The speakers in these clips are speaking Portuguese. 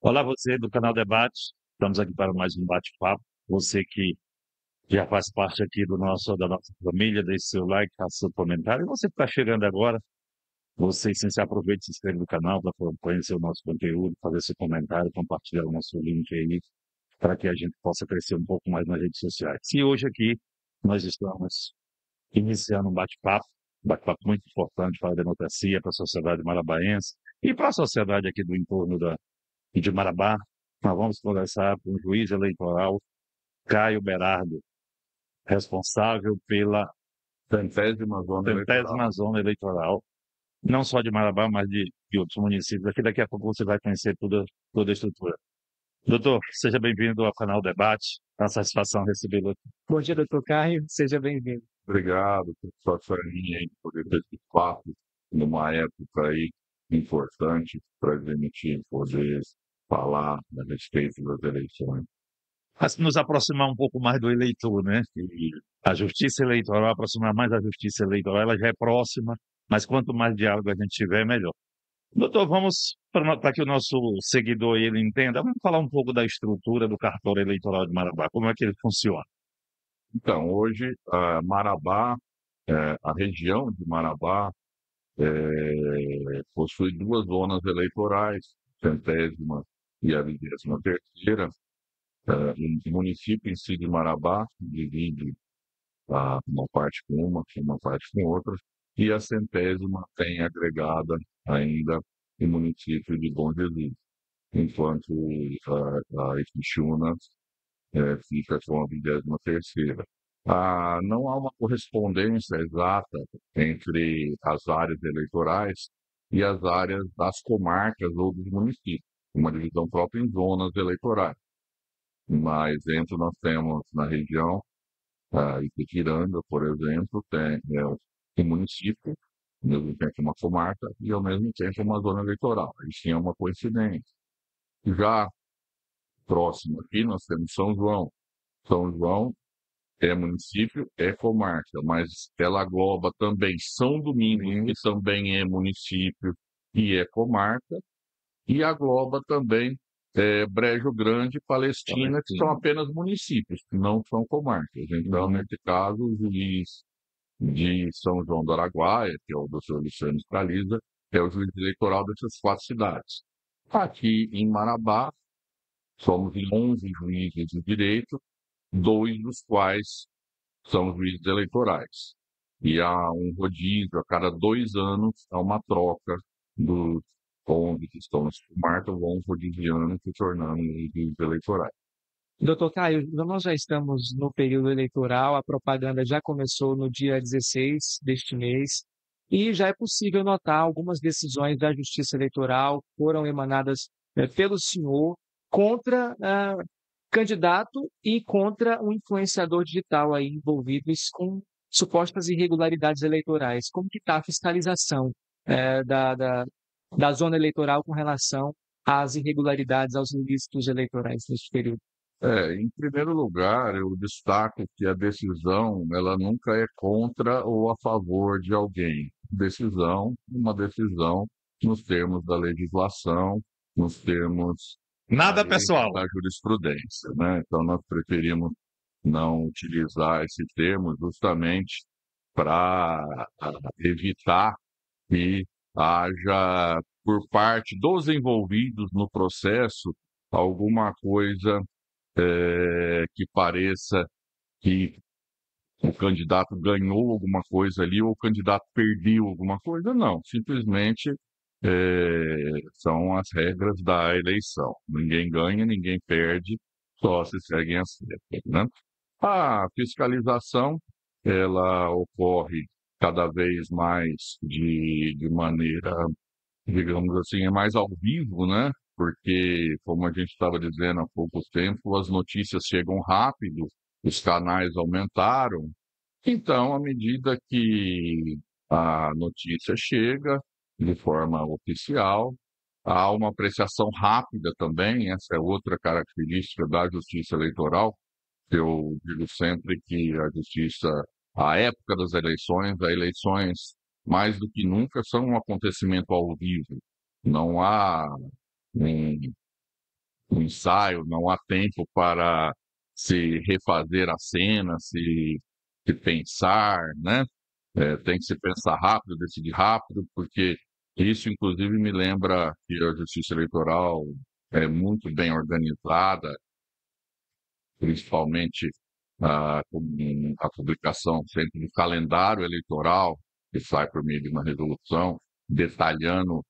Olá, você do canal Debate. Estamos aqui para mais um bate-papo. Você que já faz parte aqui da nossa família, deixe seu like, faça seu comentário. E você que está chegando agora, você sim, se aproveite e se inscreve no canal para conhecer o nosso conteúdo, fazer seu comentário, compartilhar o nosso link aí, para que a gente possa crescer um pouco mais nas redes sociais. E hoje aqui nós estamos iniciando um bate-papo muito importante para a democracia, para a sociedade marabaense e para a sociedade aqui do entorno de Marabá. Nós vamos conversar com o juiz eleitoral Caio Berardo, responsável pela Centésima zona eleitoral. centésima zona eleitoral, não só de Marabá, mas de outros municípios. Daqui a pouco você vai conhecer toda a estrutura. Doutor, seja bem-vindo ao canal Debate. É uma satisfação recebê-lo aqui. Bom dia, doutor Caio. Seja bem-vindo. Obrigado por sua farinha aí, por esse papo, numa época aí importante para a gente poder falar a respeito das eleições. Mas nos aproximar um pouco mais do eleitor, né? E a justiça eleitoral, aproximar mais da justiça eleitoral, ela já é próxima, mas quanto mais diálogo a gente tiver, melhor. Doutor, vamos, para que o nosso seguidor ele entenda, vamos falar um pouco da estrutura do cartório eleitoral de Marabá, como é que ele funciona. Então, hoje, Marabá, a região de Marabá, possui duas zonas eleitorais, centésima e a 23ª. O município em si de Marabá divide uma parte com uma parte com outra, e a centésima tem agregada ainda o município de Bom Jesus, enquanto a Ixuna fica com a 23ª. Não há uma correspondência exata entre as áreas eleitorais e as áreas das comarcas ou dos municípios, uma divisão própria em zonas eleitorais. Mas dentro nós temos na região Ipiranga, por exemplo, tem um município, ao mesmo tempo uma comarca e ao mesmo tempo uma zona eleitoral. Aí sim é uma coincidência. Já próximo aqui nós temos São João. São João é município, é comarca, mas ela engloba também São Domingos, que também é município e é comarca, e engloba também Brejo Grande e Palestina, que são apenas municípios, que não são comarcas. Então, nesse caso, o juiz de São João do Araguaia, que é o doutor Luciano Scalisa, é o juiz eleitoral dessas quatro cidades. Aqui em Marabá, somos 11 juízes de direito, dois dos quais são juízes eleitorais. E há um rodízio, a cada 2 anos, há uma troca dos 11 que estão nesse marca, vão rodiziando, se tornando juízes eleitorais. Doutor Caio, nós já estamos no período eleitoral, a propaganda já começou no dia 16 deste mês, e já é possível notar algumas decisões da Justiça Eleitoral foram emanadas pelo senhor contra candidato e contra um influenciador digital aí envolvido com supostas irregularidades eleitorais. Como que está a fiscalização da zona eleitoral com relação às irregularidades, aos ilícitos eleitorais neste período? Em primeiro lugar, eu destaco que a decisão, ela nunca é contra ou a favor de alguém. Uma decisão nos termos da legislação, nos termos Nada pessoal. da jurisprudência, né? Então, nós preferimos não utilizar esse termo justamente para evitar que haja, por parte dos envolvidos no processo, alguma coisa que pareça que o candidato ganhou alguma coisa ali ou o candidato perdeu alguma coisa. Não, simplesmente são as regras da eleição. Ninguém ganha, ninguém perde, só se seguem as regras, né? A fiscalização, ela ocorre cada vez mais de maneira, digamos assim, é mais ao vivo, né? Porque, como a gente estava dizendo há pouco tempo, as notícias chegam rápido, os canais aumentaram. Então, à medida que a notícia chega de forma oficial, há uma apreciação rápida também. Essa é outra característica da Justiça Eleitoral. Eu digo sempre que a Justiça, a época das eleições, mais do que nunca, são um acontecimento ao vivo. Não há um o ensaio, não há tempo para se refazer a cena, se pensar, né? Tem que se pensar rápido, decidir rápido, porque isso, inclusive, me lembra que a Justiça Eleitoral é muito bem organizada, principalmente com a publicação sempre do calendário eleitoral, que sai por meio de uma resolução, detalhando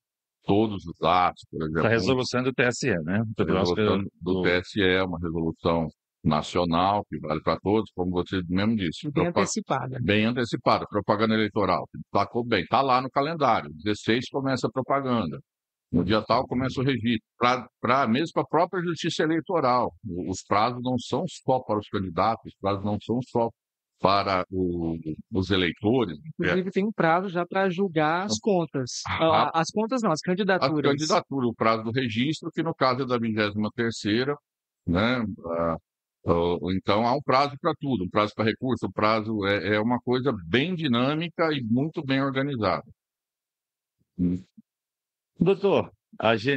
todos os atos, por Essa exemplo, resolução é do TSE, né? a resolução do TSE é uma resolução nacional, que vale para todos, como você mesmo disse. Bem antecipada. Bem antecipada, propaganda eleitoral. Sacou bem, está lá no calendário. 16 começa a propaganda. No dia tal começa o registro, mesmo para a própria Justiça Eleitoral. Os prazos não são só para os candidatos, os prazos não são só para os eleitores. Inclusive, tem um prazo já para julgar as contas. As contas não, as A candidaturas. candidatura, o prazo do registro, que no caso é da 23ª, né? Então há um prazo para tudo, um prazo para recurso, um prazo é uma coisa bem dinâmica e muito bem organizada. Doutor,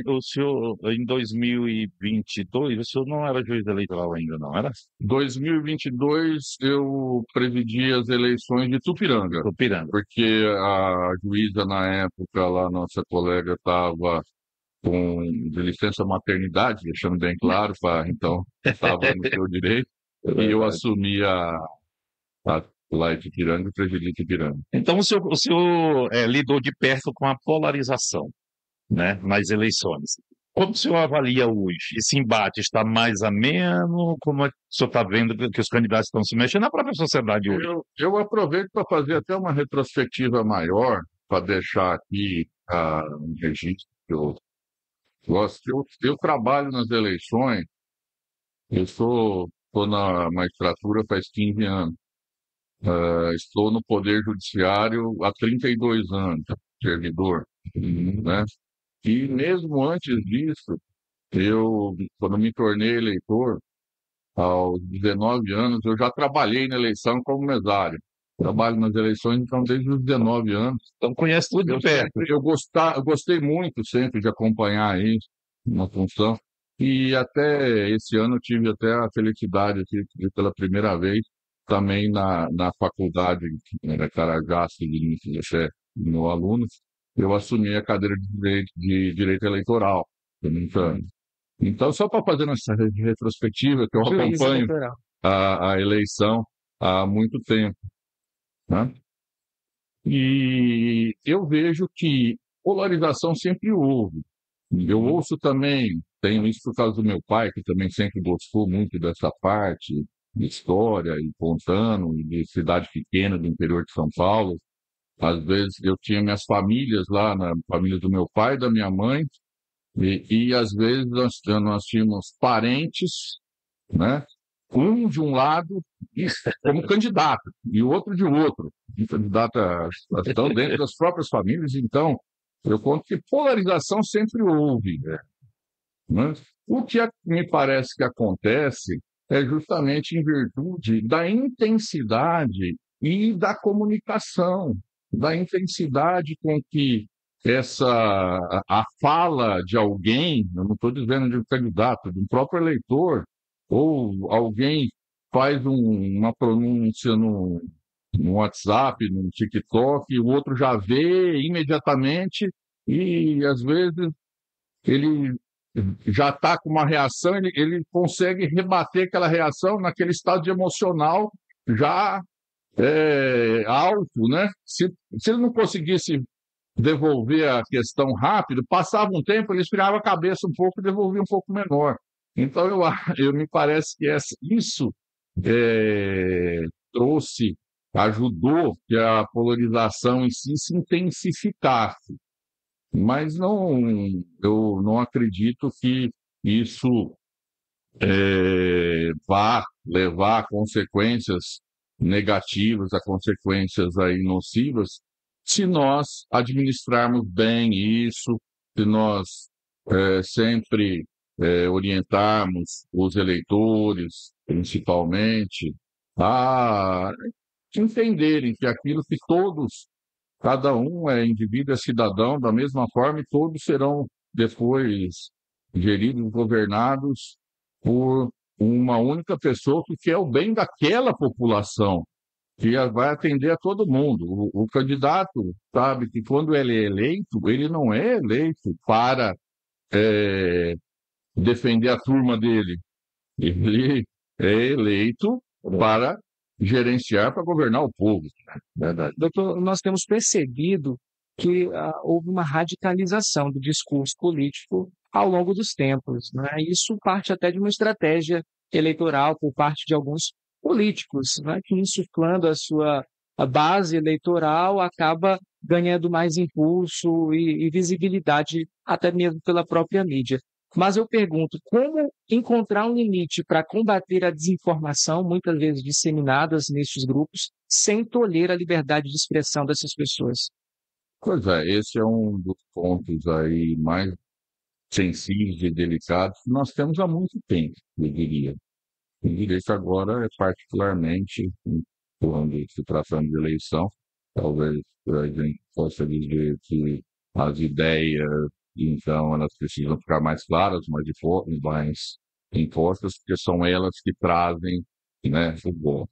o senhor, em 2022, o senhor não era juiz eleitoral ainda, não era? 2022 eu presidi as eleições de Tupiranga, Tupiranga. porque a juíza na época, lá, nossa colega, estava de licença maternidade, deixando bem claro, então estava no seu direito, e eu assumi lá em Tupiranga e presidi Tupiranga. Então, o senhor lidou de perto com a polarização, né, nas eleições. Como o senhor avalia hoje? Esse embate está mais ameno? Como é que o senhor está vendo que os candidatos estão se mexendo na própria sociedade hoje? Eu aproveito para fazer até uma retrospectiva maior, para deixar aqui um registro que eu gosto. Eu trabalho nas eleições, eu estou na magistratura faz 15 anos. Estou no Poder Judiciário há 32 anos, servidor, né? E mesmo antes disso, quando me tornei eleitor, aos 19 anos, eu já trabalhei na eleição como mesário. Trabalho nas eleições, então, desde os 19 anos. Então, conhece tudo de perto. Eu gostei muito sempre de acompanhar isso, na função. E até esse ano eu tive até a felicidade de, pela primeira vez, também na faculdade, na Carajás, de meu aluno, eu assumi a cadeira de Direito Eleitoral, por muitos anos. Então, só para fazer essa retrospectiva, que eu acompanho a eleição há muito tempo, né? E eu vejo que polarização sempre houve. Eu ouço também, tenho isso por causa do meu pai, que também sempre gostou muito dessa parte de história, e contando, de cidade pequena do interior de São Paulo. Às vezes eu tinha minhas famílias lá, na família do meu pai e da minha mãe, e às vezes nós tínhamos parentes, né? Um de um lado como candidato e o outro de outro. E candidata estão dentro das próprias famílias, então eu conto que polarização sempre houve, né? O que me parece que acontece é justamente em virtude da intensidade e da comunicação, da intensidade com que a fala de alguém, eu não estou dizendo de um candidato, de um próprio eleitor, ou alguém faz uma pronúncia no WhatsApp, no TikTok, e o outro já vê imediatamente, e às vezes ele já está com uma reação, ele consegue rebater aquela reação naquele estado de emocional já alto, né? Se ele não conseguisse devolver a questão rápido, passava um tempo, ele esfriava a cabeça um pouco e devolvia um pouco menor. Então, me parece que isso ajudou que a polarização em si se intensificasse. Mas eu não acredito que isso vá levar a consequências negativas, a consequências aí nocivas, se nós administrarmos bem isso, se nós sempre orientarmos os eleitores, principalmente, a entenderem que aquilo que cada um é indivíduo, é cidadão da mesma forma, e todos serão depois geridos, governados por uma única pessoa que quer o bem daquela população, que vai atender a todo mundo. O candidato sabe que quando ele é eleito, ele não é eleito para defender a turma dele. Ele é eleito para gerenciar, para governar o povo. Verdade. Doutor, nós temos percebido que houve uma radicalização do discurso político ao longo dos tempos, né? Isso parte até de uma estratégia eleitoral por parte de alguns políticos, né, que insuflando a base eleitoral acaba ganhando mais impulso e visibilidade até mesmo pela própria mídia. Mas eu pergunto, como encontrar um limite para combater a desinformação, muitas vezes disseminadas nestes grupos, sem tolher a liberdade de expressão dessas pessoas? Pois é, esse é um dos pontos aí mais sensíveis e delicados que nós temos há muito tempo, eu diria. O direito agora é particularmente, quando se tratando de eleição, talvez a gente possa dizer que as ideias, então, elas precisam ficar mais claras, mais impostas, porque são elas que trazem, né, o bom.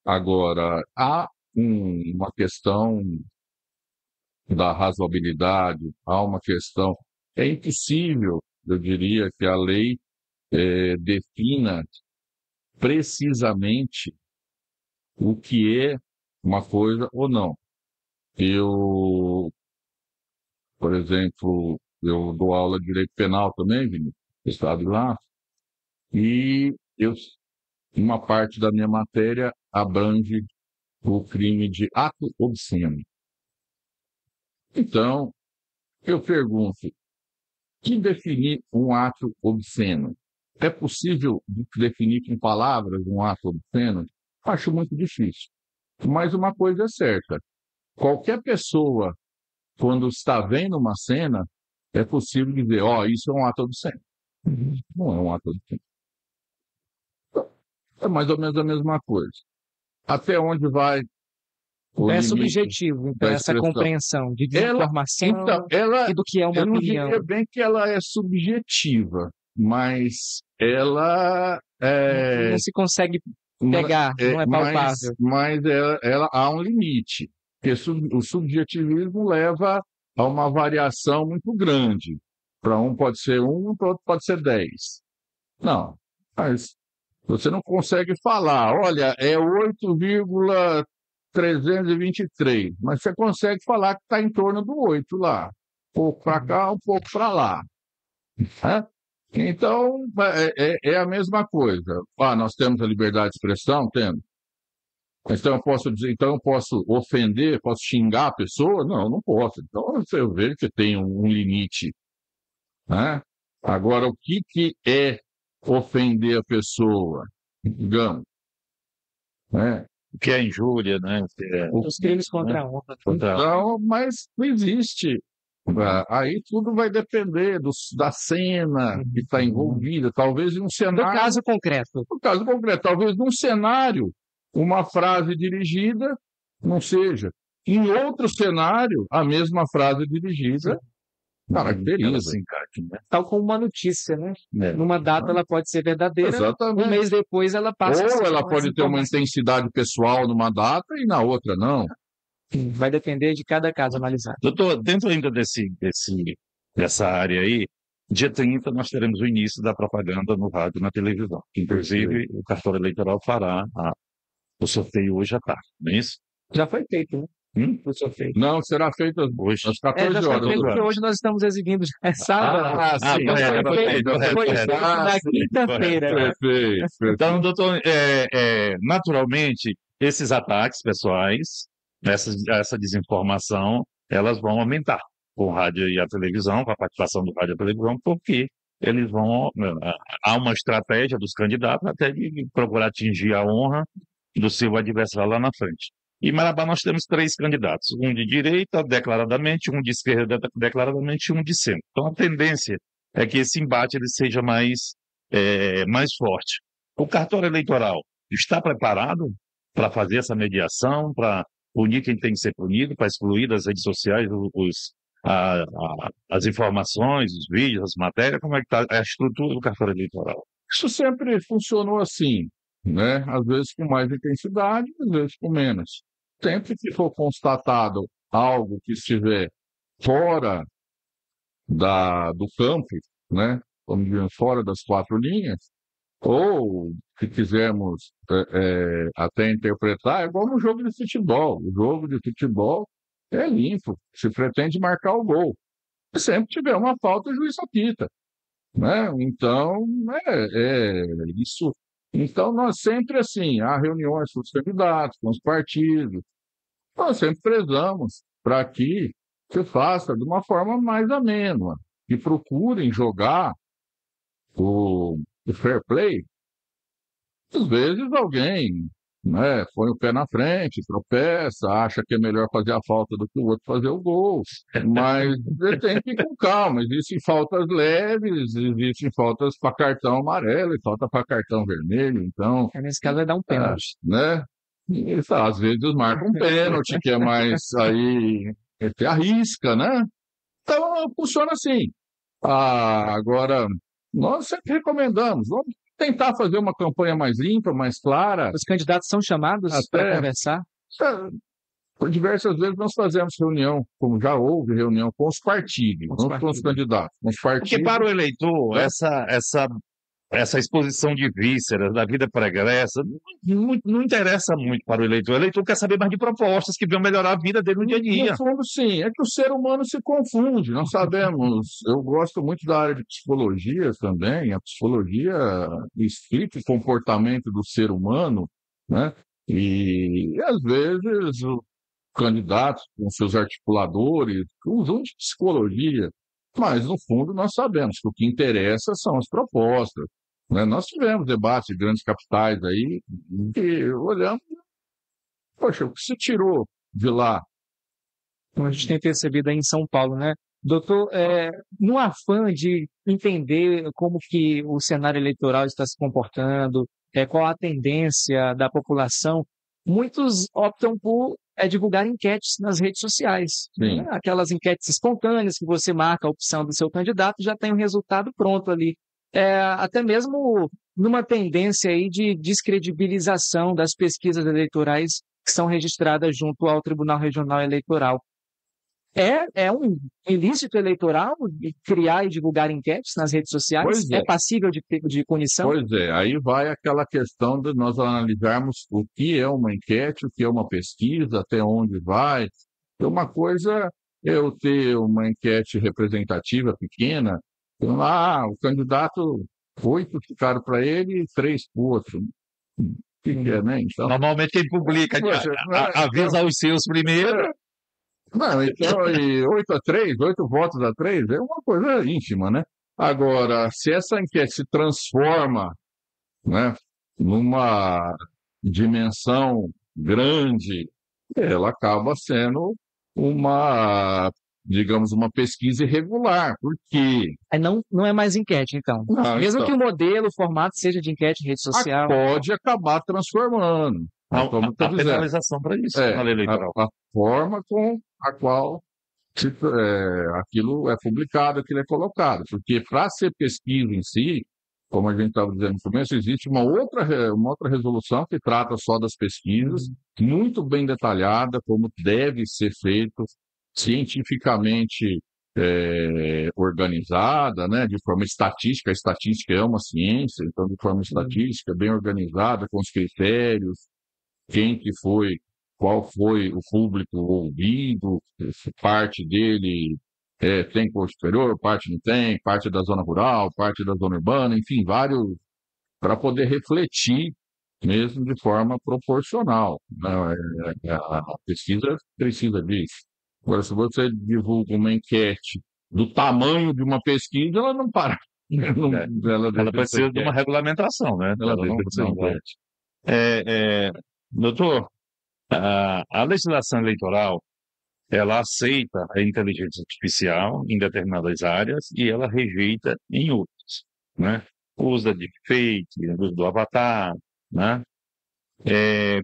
Agora, há uma questão da razoabilidade, há uma questão. É impossível, eu diria, que a lei defina precisamente o que é uma coisa ou não. Eu, por exemplo, eu dou aula de direito penal também, Vinícius, você sabe lá, e uma parte da minha matéria abrange o crime de ato obsceno. Então, eu pergunto, que definir um ato obsceno? É possível definir com palavras um ato obsceno? Acho muito difícil. Mas uma coisa é certa: qualquer pessoa, quando está vendo uma cena, é possível dizer: isso é um ato obsceno. Não é um ato obsceno. É mais ou menos a mesma coisa. Até onde vai o limite subjetivo, então, da essa expressão? compreensão de desinformação Ela, e do que é uma eu não opinião. diria bem que ela é subjetiva, mas ela Não se consegue pegar, não é palpável. Mas ela há um limite, porque o subjetivismo leva a uma variação muito grande. Para um pode ser 1, para outro pode ser 10. Não, mas você não consegue falar, olha, é 8,323, mas você consegue falar que está em torno do 8 lá. Um pouco para cá, um pouco para lá. Né? Então, é a mesma coisa. Nós temos a liberdade de expressão? Temos. Então eu posso ofender, posso xingar a pessoa? Não, não posso. Então eu vejo que tem um limite. Né? Agora, o que é ofender a pessoa? Digamos. Né? O que é injúria, né? Os crimes contra a honra. Então, mas não existe. Aí tudo vai depender da cena que está envolvida, talvez em um cenário. No caso concreto. No caso concreto, talvez num cenário, uma frase dirigida não seja. Em outro cenário, a mesma frase dirigida caracteriza. Tal como uma notícia, né? Numa data ela pode ser verdadeira, exatamente. Um mês depois ela passa a ser. Ou ela pode ter uma intensidade pessoal numa data e na outra não. Vai depender de cada caso analisado. Doutor, dentro ainda dessa área aí, dia 30 nós teremos o início da propaganda no rádio e na televisão. Inclusive, o cartório eleitoral fará o sorteio hoje à tarde, não é isso? Já foi feito, né? O sorteio. Não, será feito hoje às 14 horas. Porque hoje nós estamos exibindo sábado. Sim. Foi na quinta-feira. Perfeito. Então, doutor, naturalmente, esses ataques pessoais, essa desinformação, elas vão aumentar com o rádio e a televisão, com a participação do rádio e a televisão, porque eles vão. Há uma estratégia dos candidatos até de procurar atingir a honra do seu adversário lá na frente. Em Marabá nós temos 3 candidatos, um de direita declaradamente, um de esquerda declaradamente e um de centro. Então a tendência é que esse embate ele seja mais forte. O cartório eleitoral está preparado para fazer essa mediação, para punir quem tem que ser punido, para excluir das redes sociais as informações, os vídeos, as matérias? Como é que está a estrutura do cartório eleitoral? Isso sempre funcionou assim, né? Às vezes com mais intensidade, às vezes com menos. Sempre que for constatado algo que estiver fora do campo, né? Vamos dizer, fora das quatro linhas, ou se quisermos até interpretar, é igual no jogo de futebol. O jogo de futebol é limpo, se pretende marcar o gol. Se sempre tiver uma falta, o juiz apita, né? Então, isso. Então, nós sempre, assim, há reuniões com os candidatos, com os partidos, nós sempre prezamos para que se faça de uma forma mais amena, que procurem jogar o fair play. Às vezes alguém, né, põe o pé na frente, tropeça, acha que é melhor fazer a falta do que o outro fazer o gol. Mas ele tem que ir com calma. Existem faltas leves, existem faltas para cartão amarelo e falta para cartão vermelho. Então, Nesse caso vai dar um pênalti. né? Isso, às vezes marca um pênalti, que é mais aí, que arrisca, né? Então, funciona assim. Agora, nós sempre recomendamos, vamos tentar fazer uma campanha mais limpa, mais clara. Os candidatos são chamados para conversar? Por diversas vezes nós fazemos reunião, como já houve reunião com os partidos, não com os candidatos, com os partidos. Porque para o eleitor, essa exposição de vísceras da vida pregressa não interessa muito para o eleitor. O eleitor quer saber mais de propostas que venham melhorar a vida dele no dia a dia. No fundo, sim. É que o ser humano se confunde. Nós sabemos, eu gosto muito da área de psicologia também. A psicologia explica o comportamento do ser humano, né? E às vezes o candidato com seus articuladores usam de psicologia. Mas, no fundo, nós sabemos que o que interessa são as propostas, né? Nós tivemos debates de grandes capitais aí, e olhamos, poxa, o que se tirou de lá? Como a gente tem percebido aí em São Paulo, né? Doutor, no afã de entender como que o cenário eleitoral está se comportando, qual a tendência da população, muitos optam por divulgar enquetes nas redes sociais. Sim. Né? Aquelas enquetes espontâneas que você marca a opção do seu candidato, já tem o resultado pronto ali. Até mesmo numa tendência aí de descredibilização das pesquisas eleitorais que são registradas junto ao Tribunal Regional Eleitoral. É um ilícito eleitoral criar e divulgar enquetes nas redes sociais? Pois é. É passível de punição? Pois é, aí vai aquela questão de nós analisarmos o que é uma enquete, o que é uma pesquisa, até onde vai. Uma coisa é eu ter uma enquete representativa pequena, o candidato, 8 ficaram para ele e 3 para o outro. O que é, né? Então, Normalmente quem publica avisa os seus primeiro. não, então, e 8-3, 8 votos a 3, é uma coisa ínfima, né? Agora, se essa enquete se transforma, né, numa dimensão grande, ela acaba sendo digamos, uma pesquisa irregular. Por quê? Não é mais enquete, então. Não, Mesmo então, que o modelo, o formato seja de enquete em rede social. pode acabar transformando. Como Há penalização para isso na lei eleitoral. A forma com a qual aquilo é publicado, aquilo é colocado. Porque para ser pesquisa em si, como a gente estava dizendo no começo, existe uma outra resolução que trata só das pesquisas, muito bem detalhada, como deve ser feito, cientificamente organizada, né, de forma estatística. A estatística é uma ciência, então de forma estatística, bem organizada, com os critérios, qual foi o público ouvido, se parte dele tem curso superior, parte não tem, parte da zona rural, parte da zona urbana, enfim, vários, para poder refletir mesmo de forma proporcional, né? A pesquisa precisa disso. Agora, se você divulga uma enquete do tamanho de uma pesquisa, ela não para. Ela precisa de uma regulamentação, né? Ela deixa de ser enquete. Doutor, a legislação eleitoral, ela aceita a inteligência artificial em determinadas áreas e ela rejeita em outras, né? Usa de deepfake, uso do avatar, né?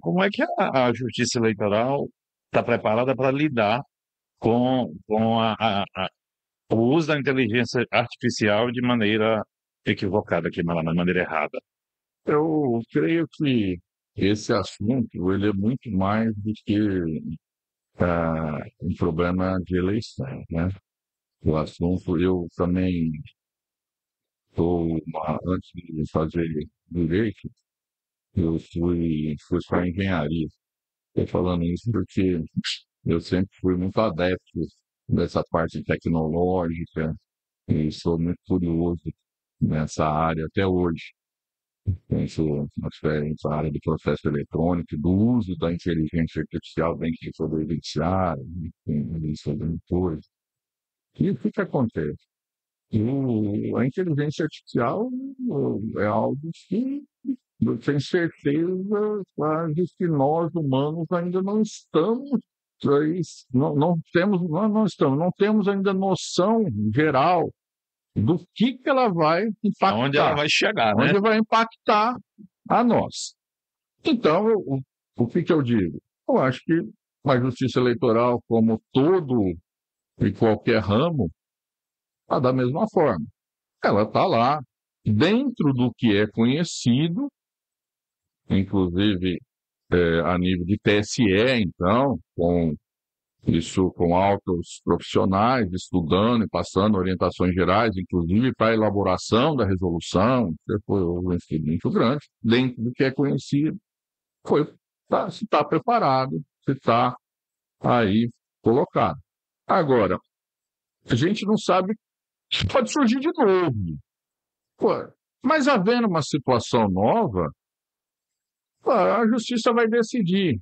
Como é que a justiça eleitoral está preparada para lidar com o uso da inteligência artificial de maneira equivocada, aqui na maneira errada. Eu creio que esse assunto ele é muito mais do que um problema de eleição, né? O assunto, eu também antes de fazer direito, eu fui para engenharia. Estou falando isso porque eu sempre fui muito adepto dessa parte tecnológica e sou muito curioso nessa área até hoje. Penso na área do processo eletrônico, do uso da inteligência artificial dentro do poder judiciário, sobre coisa. E o que acontece? A inteligência artificial é algo que eu tenho certeza quase que nós humanos ainda não estamos não temos ainda noção geral do que ela vai Aonde ela impactar, vai chegar, né? onde vai impactar a nós. Então, o que eu digo? Eu acho que a justiça eleitoral, como todo e qualquer ramo, está da mesma forma. Ela está lá, dentro do que é conhecido, inclusive a nível de TSE, então, com altos profissionais, estudando e passando orientações gerais, inclusive para a elaboração da resolução, que foi um estudo muito grande, dentro do que é conhecido, se está preparado, se está aí colocado. Agora, a gente não sabe que pode surgir de novo. Mas havendo uma situação nova, a justiça vai decidir.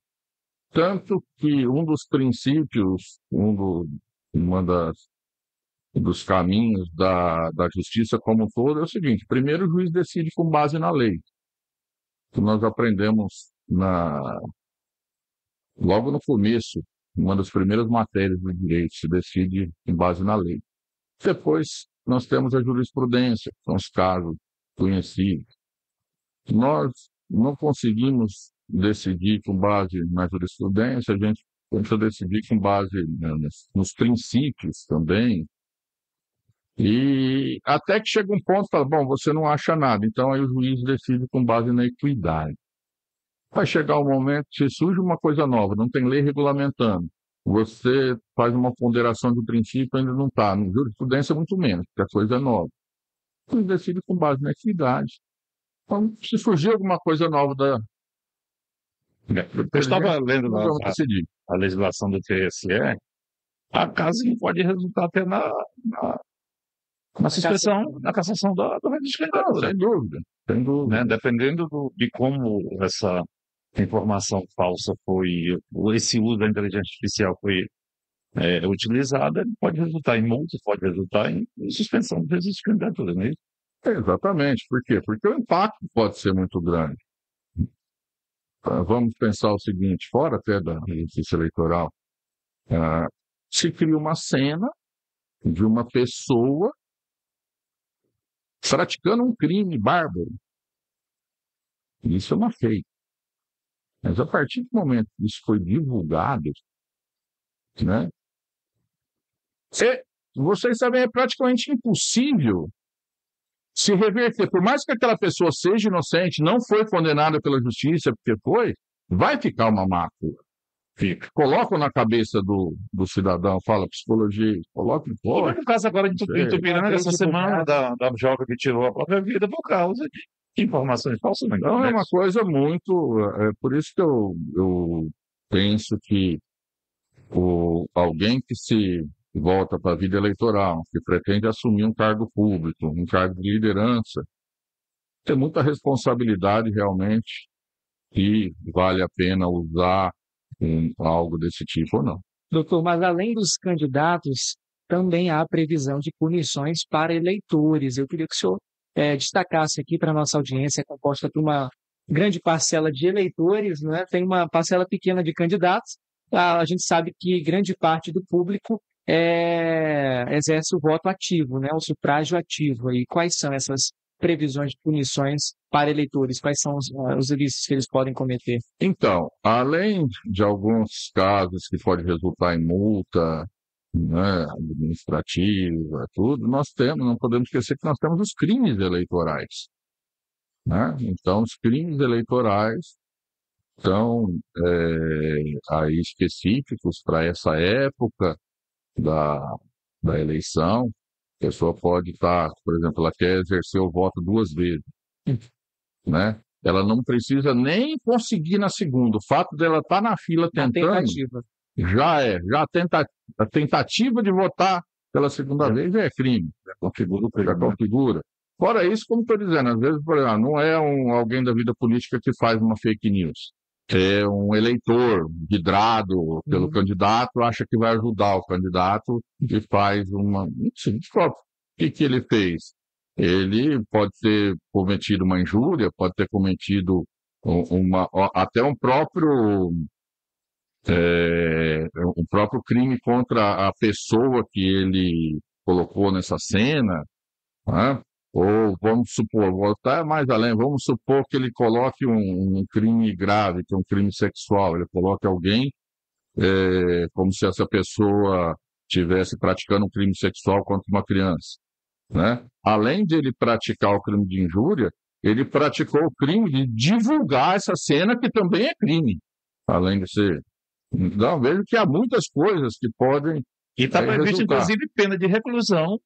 Tanto que um dos princípios, dos caminhos da justiça como um todo é o seguinte: primeiro, o juiz decide com base na lei, que nós aprendemos logo no começo, uma das primeiras matérias do direito, se decide em base na lei. Depois, nós temos a jurisprudência, que são os casos conhecidos. Nós não conseguimos decidir com base na jurisprudência, a gente tenta decidir com base nos princípios também. E até que chega um ponto e fala, bom, você não acha nada, então aí o juiz decide com base na equidade. Vai chegar um momento que se surge uma coisa nova, não tem lei regulamentando, você faz uma ponderação do princípio, ainda não está. Na jurisprudência, muito menos, porque a coisa é nova. O juiz decide com base na equidade. Então, se surgir alguma coisa nova Eu estava lendo nós vamos decidir. a legislação do TSE, a casa pode resultar até na suspensão, na cassação da registro de candidatura. Sem dúvida, sem dúvida. Né? Dependendo de como essa informação falsa esse uso da inteligência artificial foi utilizada, pode resultar em multa, pode resultar em suspensão do registro de candidatura, não é isso? Exatamente. Por quê? Porque o impacto pode ser muito grande. Vamos pensar o seguinte, fora até da justiça eleitoral, se cria uma cena de uma pessoa praticando um crime bárbaro. Isso é uma fake. Mas a partir do momento que isso foi divulgado, né, vocês sabem, é praticamente impossível se reverter. Por mais que aquela pessoa seja inocente, não foi condenada pela justiça, porque vai ficar uma mácula. Fica. Colocam na cabeça do cidadão, fala psicologia, coloca em fora. No caso agora de Tupinambá, essa semana da jovem que tirou a própria vida por causa de informações falsas. Então é uma coisa muito... por isso que eu penso que alguém que se volta para a vida eleitoral, que pretende assumir um cargo público, um cargo de liderança, tem muita responsabilidade realmente e vale a pena usar algo desse tipo ou não. Doutor, mas além dos candidatos, também há previsão de punições para eleitores. Eu queria que o senhor destacasse aqui para a nossa audiência, composta por uma grande parcela de eleitores, né? Tem uma parcela pequena de candidatos. A gente sabe que grande parte do público exerce o voto ativo, né? O sufrágio ativo. E quais são essas previsões de punições para eleitores? Quais são os ilícitos que eles podem cometer? Então, além de alguns casos que podem resultar em multa né, administrativa, tudo, não podemos esquecer que nós temos os crimes eleitorais, né? Então, os crimes eleitorais são aí específicos para essa época da, da eleição. A pessoa pode estar, por exemplo, ela quer exercer o voto 2 vezes, né? Ela não precisa nem conseguir na segunda. O fato dela estar na fila A tentando, tentativa. já a tentativa de votar pela segunda Já- vez já é crime, Configura o já crime, né? configura. Fora isso, como estou dizendo, às vezes, por exemplo, não é alguém da vida política que faz uma fake news. É um eleitor vidrado pelo candidato, acha que vai ajudar o candidato e faz uma. Não sei, o que ele fez? Ele pode ter cometido uma injúria, pode ter cometido até um próprio crime contra a pessoa que ele colocou nessa cena, né? Ou vamos supor, vou até mais além, vamos supor que ele coloque um crime grave, que é um crime sexual, ele coloque alguém como se essa pessoa estivesse praticando um crime sexual contra uma criança, né? Além de ele praticar o crime de injúria, ele praticou o crime de divulgar essa cena, que também é crime, além de ser. Então, vejo que há muitas coisas que podem E está previsto, resultar. inclusive, pena de reclusão.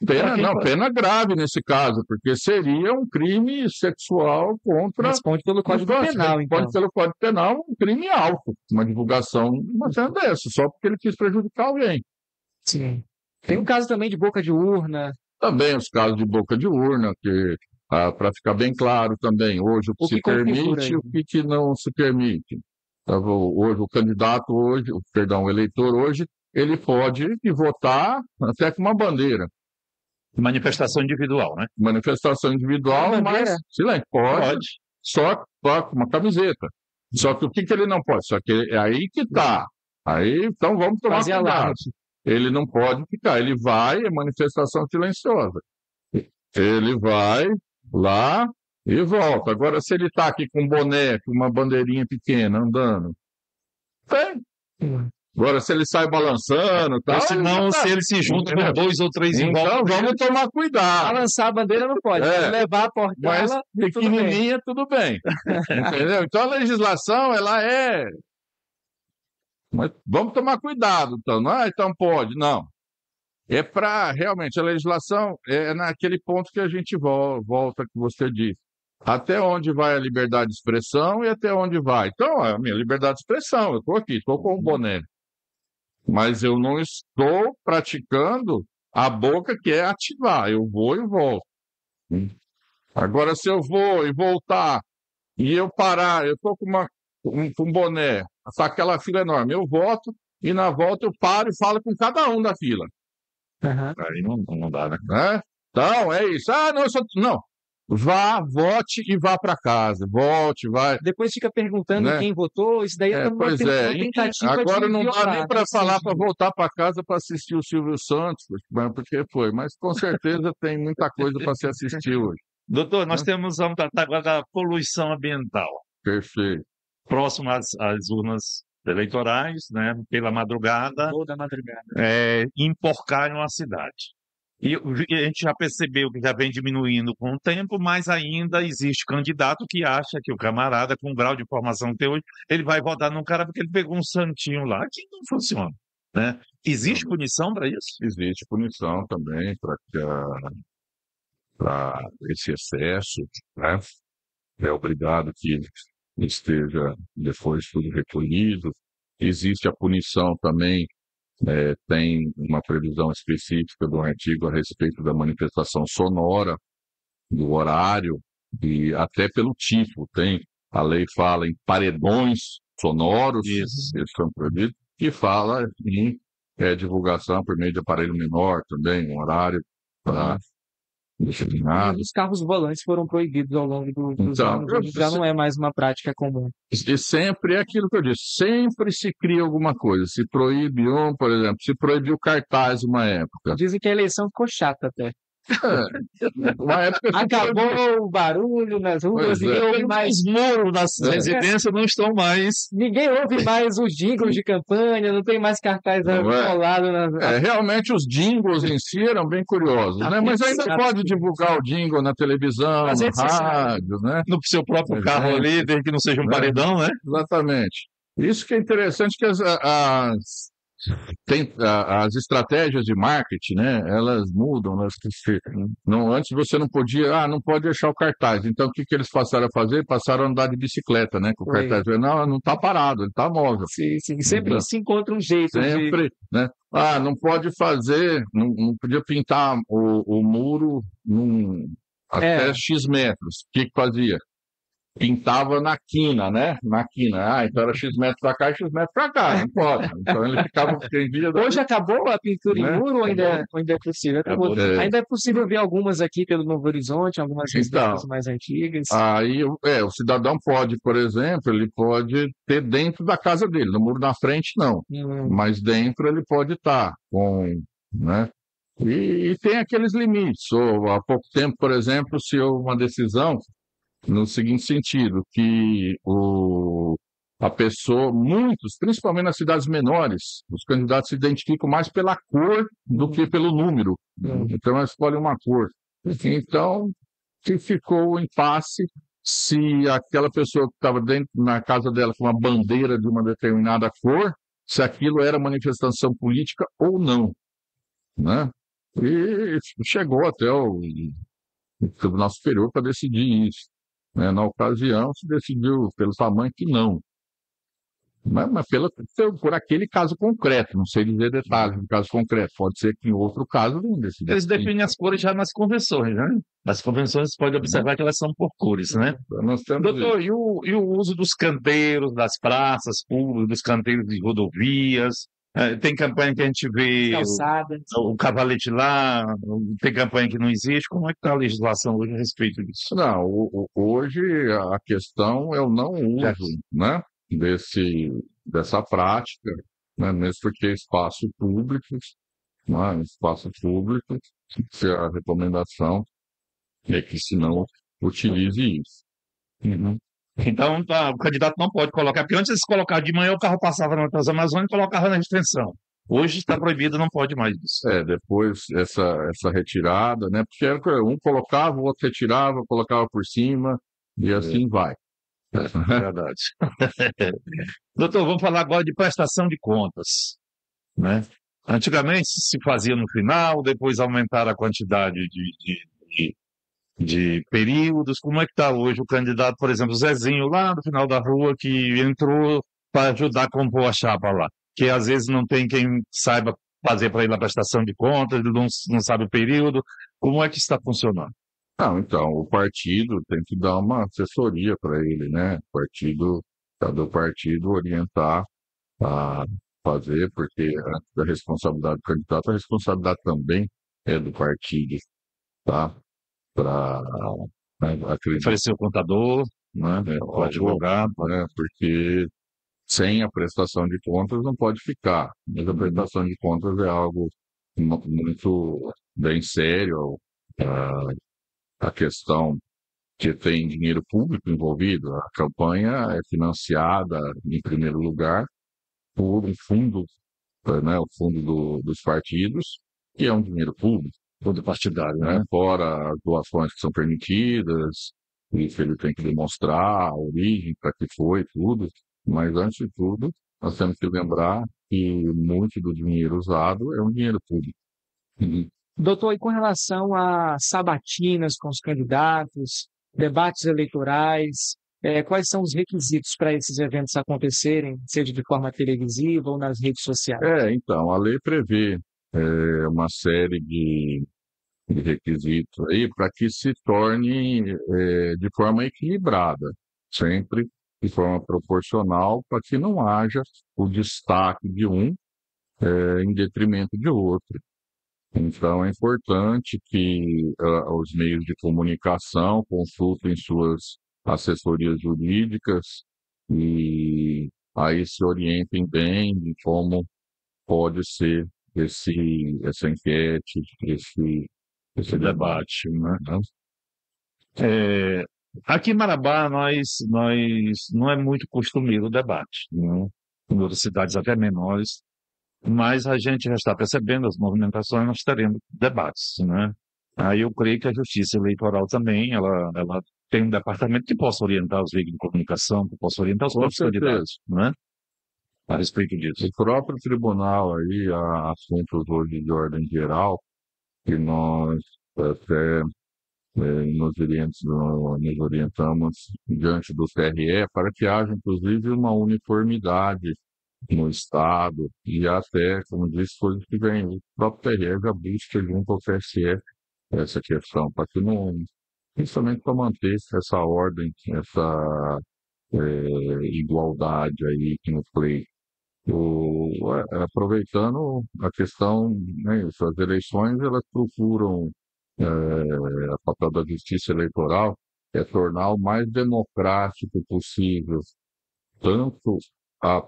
Pra quem faz. Pena grave nesse caso, porque seria um crime sexual contra. Responde pelo Código Penal, então. Responde pelo Código Penal, um crime alto, uma divulgação de uma cena dessa, só porque ele quis prejudicar alguém. Sim. Tem um caso também de boca de urna. Também os casos de boca de urna, que, para ficar bem claro também, hoje o que se permite e o que não se permite. Hoje, o candidato hoje, o eleitor hoje, ele pode ir votar até com uma bandeira. Manifestação individual, né? Manifestação individual, mas silêncio, pode. Só com uma camiseta. Só que o que ele não pode? Só que é aí que está. Aí, então vamos tomar cuidado. Ele não pode ficar, ele vai, é manifestação silenciosa. Ele vai lá e volta. Agora, se ele está aqui com um boné, com uma bandeirinha pequena, andando, tem. Agora, se ele sai balançando, tal, senão, se ele se junta com 2 ou 3 em volta, então vamos tomar cuidado. Balançar a bandeira não pode. Se levar a portela, mas pequenininha, tudo bem. Entendeu? Então, a legislação, ela é... Mas vamos tomar cuidado, então. Então pode. Não. É para, realmente, a legislação é naquele ponto que a gente volta, que você disse. Até onde vai a liberdade de expressão e até onde vai. Então, a minha liberdade de expressão, eu estou aqui, estou com o boné. Mas eu não estou praticando a boca, que é ativar. Eu vou e volto. Agora, se eu vou e voltar e eu parar, eu estou com um boné, está aquela fila enorme, eu volto e na volta eu paro e falo com cada um da fila. Aí não dá, né? Então, é isso. Não. Vá, vote e vá para casa. Vote, vai. Depois fica perguntando quem votou, isso daí é uma tentativa agora de não violar, dá nem para falar para voltar para casa para assistir o Silvio Santos, porque foi. Mas com certeza tem muita coisa para se assistir hoje. Doutor, nós vamos tratar agora da poluição ambiental. Perfeito. Próximo às urnas eleitorais, né, pela madrugada, emporcaram a cidade. E a gente já percebeu que já vem diminuindo com o tempo, mas ainda existe candidato que acha que o camarada, com o grau de formação que tem hoje, ele vai votar num cara porque ele pegou um santinho lá, que não funciona, né? Existe punição para isso? Existe punição também para esse excesso, né? É obrigado que esteja depois tudo recolhido. Existe a punição também, tem uma previsão específica do artigo a respeito da manifestação sonora, do horário e até pelo tipo. A lei fala em paredões sonoros, eles são proibidos, e fala em divulgação por meio de aparelho menor também, um horário determinado. Os carros volantes foram proibidos ao longo dos anos, já não é mais uma prática comum. E sempre é aquilo que eu disse, sempre se cria alguma coisa. Se proíbe por exemplo, se proibiu cartaz uma época. Dizem que a eleição ficou chata até. Uma época se Acabou o barulho nas ruas, Pois é. ninguém ouve mais. Os muros das residências não estão mais. Ninguém ouve mais os jingles de campanha, não tem mais cartaz Não é? colado Realmente os jingles em si eram bem curiosos, né? Mas ainda pode divulgar o jingle na televisão, Nas na redes sociais. rádio, né? No seu próprio carro Exemplo, ali, desde que não seja um né? paredão, né? Exatamente. Isso que é interessante, que as estratégias de marketing, né? Elas mudam, né? Não, antes você não podia, não pode deixar o cartaz. Então, o que eles passaram a fazer? Passaram a andar de bicicleta, né? Com o Foi. cartaz. Não está parado, ele está móvel. Sim, sim. Sempre Então, se encontra um jeito de. sempre, né? Não pode fazer, não podia pintar o muro até X metros. O que fazia? Pintava na quina, né? Na quina. Então era X metros para cá e X metros para cá. Não pode. Então ele ficava prendido. Hoje acabou a pintura em Né? muro ou ainda é possível? Acabou. É. Ainda é possível ver algumas aqui pelo Novo Horizonte, algumas residências Então, mais antigas. Aí o cidadão pode, por exemplo, ele pode ter dentro da casa dele, no muro na frente não, mas dentro ele pode estar né? E tem aqueles limites. Ou, há pouco tempo, por exemplo, se houve uma decisão no seguinte sentido, que a pessoa, muitos, principalmente nas cidades menores, os candidatos se identificam mais pela cor do que pelo número. Então, eles escolhem uma cor. Então, que ficou o impasse se aquela pessoa que estava dentro na casa dela com uma bandeira de uma determinada cor, se aquilo era manifestação política ou não, né? E chegou até o Tribunal Superior para decidir isso, né? Na ocasião, se decidiu pelo tamanho que não. Mas por aquele caso concreto, não sei dizer detalhes do caso concreto, pode ser que em outro caso não decida. Eles definem as cores já nas convenções, né? Nas convenções você pode observar que elas são por cores, né? Nós temos Doutor, e o uso dos canteiros, das praças públicas, dos canteiros de rodovias? Tem campanha que a gente vê Calçadas. o cavalete lá, tem campanha que não existe. Como é que está a legislação hoje a respeito disso? Não, hoje a questão é o não uso, né, dessa prática, né, mesmo porque espaço público, né, se a recomendação é que se não utilize isso. Então, o candidato não pode colocar, porque antes eles colocavam de manhã, o carro passava na Transamazônica e colocava na extensão. Hoje está proibido, não pode mais isso. Depois essa retirada, né, porque um colocava, o outro retirava, colocava por cima, e assim vai. Verdade. Doutor, vamos falar agora de prestação de contas, né? Antigamente se fazia no final, depois aumentaram a quantidade de períodos. Como é que está hoje o candidato, por exemplo, o Zezinho, lá no final da rua, que entrou para ajudar a compor a chapa lá, que às vezes não tem quem saiba fazer para ele a prestação de contas, ele não sabe o período. Como é que está funcionando? Não, então, o partido tem que dar uma assessoria para ele, né? Do partido orientar a fazer, porque a responsabilidade do candidato, a responsabilidade também é do partido, tá? Para oferecer o contador, né? O advogado, né? Porque sem a prestação de contas não pode ficar. Mas a prestação de contas é algo muito bem sério. A questão que tem dinheiro público envolvido, a campanha é financiada, em primeiro lugar, por um fundo, né, o fundo dos partidos, que é um dinheiro público. fundo partidário, né? Fora as doações que são permitidas, isso ele tem que demonstrar a origem, para que foi, tudo. Mas, antes de tudo, nós temos que lembrar que muito do dinheiro usado é um dinheiro público. Doutor, e com relação a sabatinas com os candidatos, debates eleitorais, quais são os requisitos para esses eventos acontecerem, seja de forma televisiva ou nas redes sociais? Então, a lei prevê uma série de requisitos aí para que se torne de forma equilibrada, sempre de forma proporcional, para que não haja o destaque de um em detrimento de outro. Então, é importante que os meios de comunicação consultem suas assessorias jurídicas e aí se orientem bem de como pode ser essa enquete, esse debate, né? né? Aqui em Marabá, não é muito costumeiro o debate, né? Em outras cidades até menores, mas a gente já está percebendo as movimentações, nós teremos debates, né? Aí eu creio que a Justiça Eleitoral também, ela tem um departamento que possa orientar os veículos de comunicação, que possa orientar os Com próprios certeza. candidatos, né? A respeito disso. O próprio tribunal aí, há assuntos hoje de ordem geral, que nós até nos orientamos diante do TRE para que haja, inclusive, uma uniformidade no Estado e até, como disse, coisas que vem. O próprio TRE já busca junto ao TSE essa questão, para que não, principalmente para manter essa ordem, essa igualdade aí no play. Aproveitando a questão, né, as eleições, elas procuram, a papel da justiça eleitoral é tornar o mais democrático possível, tanto a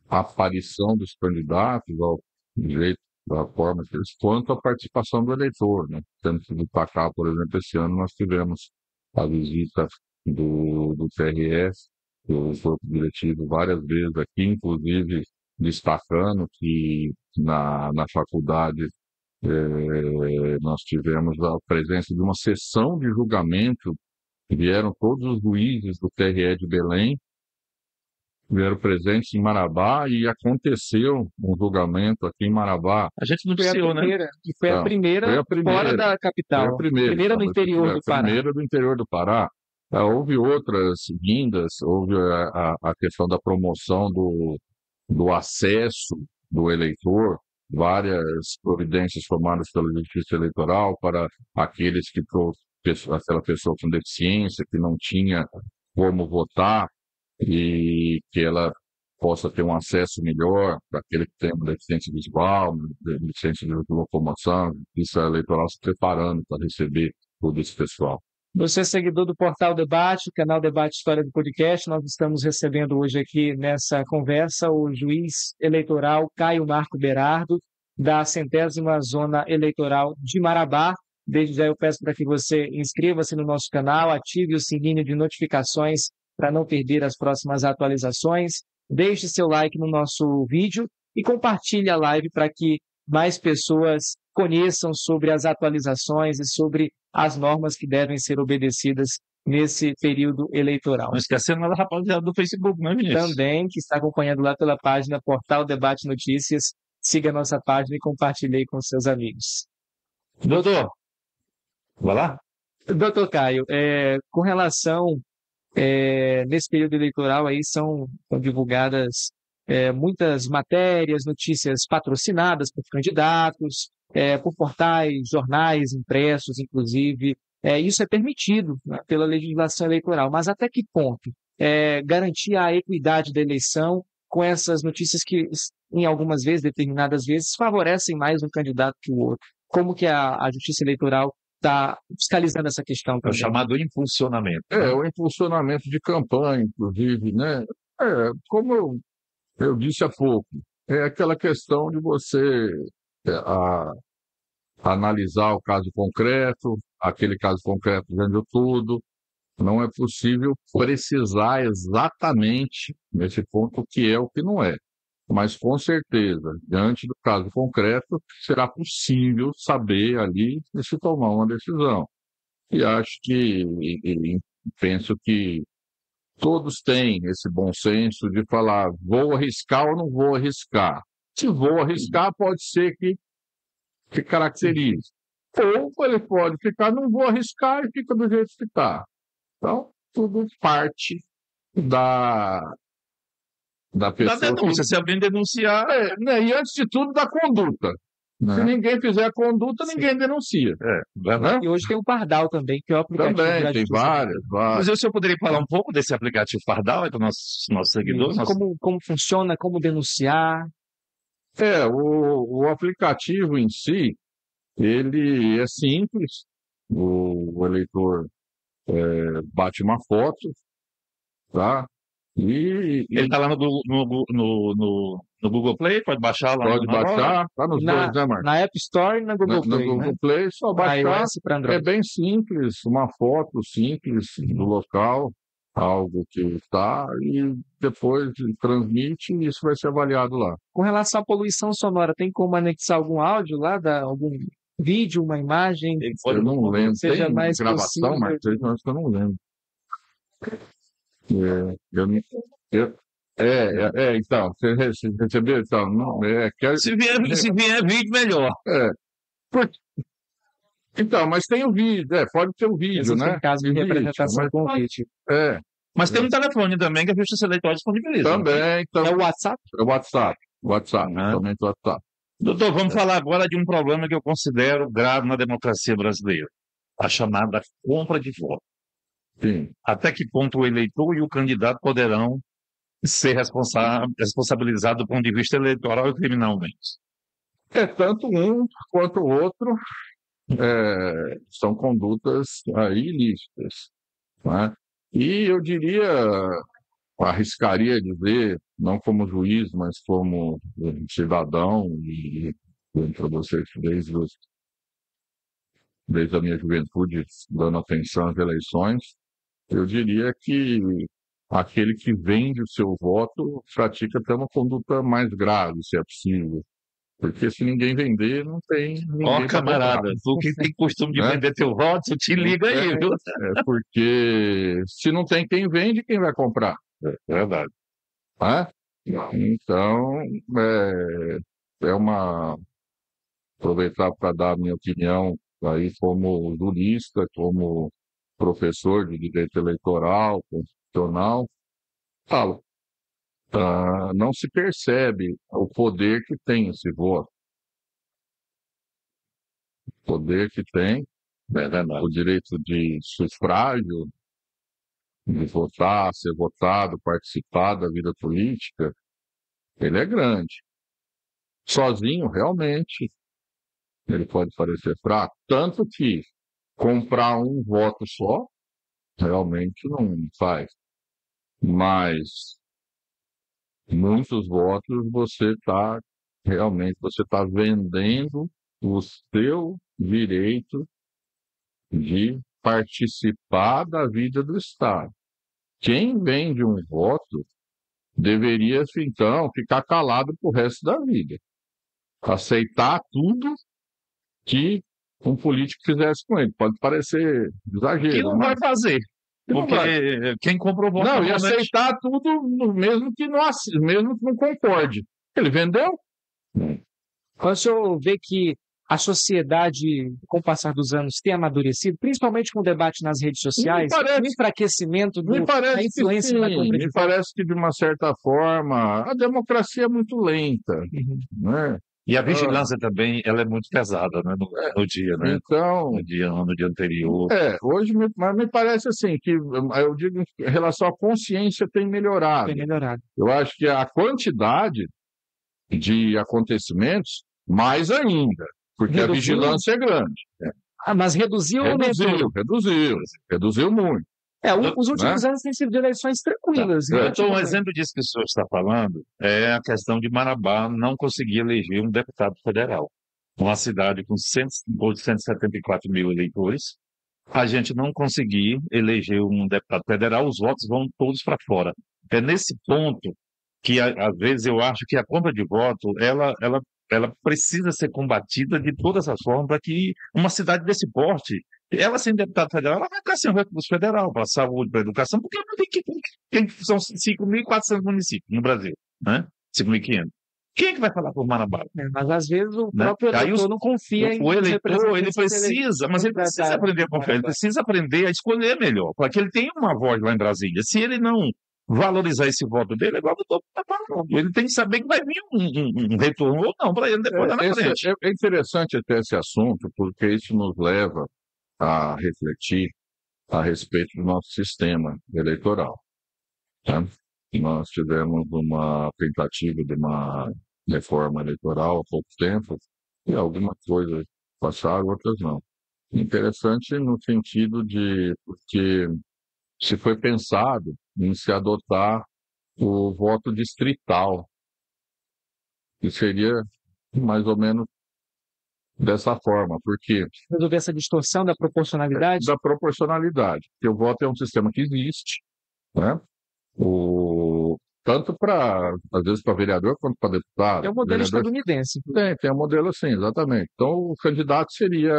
aparição dos candidatos, ao jeito, da forma que eles, quanto a participação do eleitor, né? Tanto que para cá, por exemplo, esse ano nós tivemos a visita do TRS, do corpo diretivo, várias vezes aqui, inclusive destacando que na faculdade nós tivemos a presença de uma sessão de julgamento, vieram todos os juízes do TRE de Belém, vieram presentes em Marabá e aconteceu um julgamento aqui em Marabá. A gente Foi a noticiou, né? primeira, e foi a Não, primeira foi a primeira. fora da Foi a capital. primeira. Primeira no interior do A Pará. primeira do interior do Pará. Houve outras vindas, houve a questão da promoção do acesso do eleitor, várias providências tomadas pela Justiça Eleitoral para aqueles que, aquela pessoa com deficiência, que não tinha como votar, e que ela possa ter um acesso melhor para aquele que tem uma deficiência visual, deficiência de locomoção, isso é eleitoral se preparando para receber todo esse pessoal. Você é seguidor do Portal Debate, canal Debate História do Podcast. Nós estamos recebendo hoje aqui nessa conversa o juiz eleitoral Caio Marco Berardo, da 100ª Zona Eleitoral de Marabá. Desde já eu peço para que você inscreva-se no nosso canal, ative o sininho de notificações para não perder as próximas atualizações. Deixe seu like no nosso vídeo e compartilhe a live para que mais pessoas conheçam sobre as atualizações e sobre as normas que devem ser obedecidas nesse período eleitoral. Não esquecendo da rapaziada do Facebook, né, Vinícius? Também, que está acompanhando lá pela página Portal Debate Notícias, siga a nossa página e compartilhe com seus amigos. Doutor, vai lá? Doutor Caio, com relação nesse período eleitoral aí são divulgadas muitas matérias, notícias patrocinadas por candidatos, por portais, jornais impressos, inclusive. Isso é permitido, né, pela legislação eleitoral, mas até que ponto garantir a equidade da eleição com essas notícias que, em algumas vezes, determinadas vezes, favorecem mais um candidato que o outro? Como que a Justiça Eleitoral está fiscalizando essa questão É o também? chamado impulsionamento. O impulsionamento de campanha, inclusive, né? Como eu disse há pouco, é aquela questão de você analisar o caso concreto, aquele caso concreto vendo tudo. Não é possível precisar exatamente nesse ponto o que é o que não é. Mas, com certeza, diante do caso concreto, será possível saber ali e se tomar uma decisão. E acho e penso que todos têm esse bom senso de falar, vou arriscar ou não vou arriscar. Se vou arriscar, pode ser que caracterize. Ou ele pode ficar, não vou arriscar e fica do jeito que está. Então, tudo parte da Da pessoa. denúncia, se alguém denunciar, Né? E antes de tudo, da conduta. né? Se ninguém fizer a conduta, ninguém denuncia. Verdade. E hoje tem o Pardal também, que é o aplicativo Também, da tem Justiça várias. Mas o senhor poderia falar um pouco desse aplicativo Pardal para os nossos seguidores? Como funciona, como denunciar? O aplicativo em si, ele é simples. O eleitor bate uma foto, tá? E Ele está lá no Google Play, pode baixar lá pode na loja. baixar, tá nos dois, né, Marcos? Na App Store e na Google No Play, Google né? Play, só Para baixar. iOS e para É Android. bem simples, uma foto simples do local, algo que está, e depois transmite e isso vai ser avaliado lá. Com relação à poluição sonora, tem como anexar algum áudio lá, algum vídeo, uma imagem, Ele pode Eu não lembro. seja Tem mais gravação, possível? Marcos? Eu acho que eu não lembro. Eu, não- eu, então, você recebeu, então, não, Se vier vídeo, melhor. por- então, mas tem o vídeo, pode ter o vídeo, Existem né? casos de E vídeo, representação mas- com vídeo. Mas tem um telefone também que a Justiça Eleitoral disponibiliza. Também, então, É o WhatsApp? é o WhatsApp, Né? somente o WhatsApp. Doutor, vamos falar agora de um problema que eu considero grave na democracia brasileira. A chamada compra de voto. Sim. Até que ponto o eleitor e o candidato poderão ser responsabilizados do ponto de vista eleitoral e criminalmente? Tanto um quanto o outro são condutas aí ilícitas, né? E eu arriscaria dizer, não como juiz, mas como cidadão, e para vocês desde a minha juventude, dando atenção às eleições, eu diria que aquele que vende o seu voto pratica até uma conduta mais grave, se é possível. Porque se ninguém vender, não tem ninguém Ó, para camarada, comprar, tu que tem costume de né? vender teu voto, te liga aí, viu? Porque se não tem quem vende, quem vai comprar? Verdade. Né? Então, aproveitar para dar a minha opinião aí como jurista, como professor de direito eleitoral, constitucional, falo, não se percebe o poder que tem esse voto, o poder que tem, o direito de sufrágio, de votar, ser votado, participar da vida política, ele é grande. Sozinho, realmente, ele pode parecer fraco, tanto que comprar um voto só realmente não faz. Mas muitos votos você está vendendo o seu direito de participar da vida do Estado. Quem vende um voto deveria, então, ficar calado pro resto da vida. Aceitar tudo que um político fizesse com ele. Pode parecer exagero, Que não mas vai fazer. não Porque vai. quem comprou voto Não, e normalmente- aceitar tudo mesmo que não concorde. Ele vendeu? Quando o senhor vê que a sociedade, com o passar dos anos, tem amadurecido, principalmente com o debate nas redes sociais, parece- o enfraquecimento Me da parece que influência da sim. compra de Me parece que, de uma certa forma, a democracia é muito lenta, né? E a vigilância também, ela é muito pesada, né? No dia, né? Então, No dia anterior. hoje mas me parece assim, que eu digo em relação à consciência tem melhorado. tem melhorado. Eu acho que a quantidade de acontecimentos, mais ainda, porque a Reduziu? vigilância é grande. Mas reduziu ou aumentou? Reduziu muito. Os últimos anos têm sido de eleições tranquilas. Então, um relativamente. exemplo disso que o senhor está falando é a questão de Marabá não conseguir eleger um deputado federal. Uma cidade com 174 mil eleitores, a gente não conseguir eleger um deputado federal, os votos vão todos para fora. É nesse ponto que, às vezes, eu acho que a compra de voto, ela precisa ser combatida de todas as formas para que uma cidade desse porte, ela sendo deputada federal, ela vai ficar sem recurso federal para a saúde, para a educação, porque não tem são 5.400 municípios no Brasil, né? 5.500. Quem é que vai falar por Marabá? Mas às vezes o Né? próprio Aí eleitor não confia em O eleitor, ele representantes precisa, mas ele precisa aprender a confiar, ele precisa aprender a escolher melhor, para que ele tenha uma voz lá em Brasília. Se ele não valorizar esse voto dele, é igual o doutor está falando. Ele tem que saber que vai vir um retorno ou não para ele depois lá na frente. É interessante até esse assunto, porque isso nos leva a refletir a respeito do nosso sistema eleitoral. Tá? Nós tivemos uma tentativa de uma reforma eleitoral há pouco tempo, e algumas coisas passaram, outras não. Interessante no sentido de porque se foi pensado em se adotar o voto distrital, que seria mais ou menos dessa forma, porque Resolver essa distorção da proporcionalidade? da proporcionalidade, porque o voto é um sistema que existe, né? Tanto para, às vezes, para vereador quanto para deputado. É o modelo Vereador estadunidense. tem um modelo assim, exatamente. Então, o candidato seria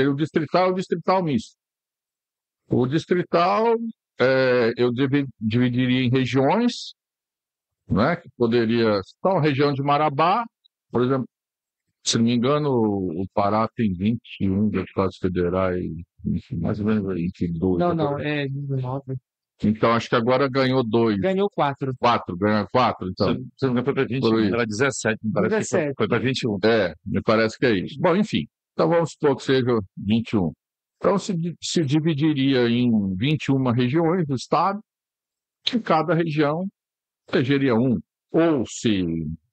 o distrital e o distrital misto. O distrital, eu dividiria em regiões, né? Que poderia. Então, a região de Marabá, por exemplo, se não me engano, o Pará tem 21 deputados federais, mais ou menos 22. Não, é 19. Então, acho que agora ganhou 2. Ganhou 4. Ganhou 4, então. Se não me engano, foi para 21, era 17, me parece que 17. foi para 21. Me parece que é isso. Bom, enfim, então vamos supor que seja 21. Então, se dividiria em 21 regiões do estado, e cada região elegeria um. Ou se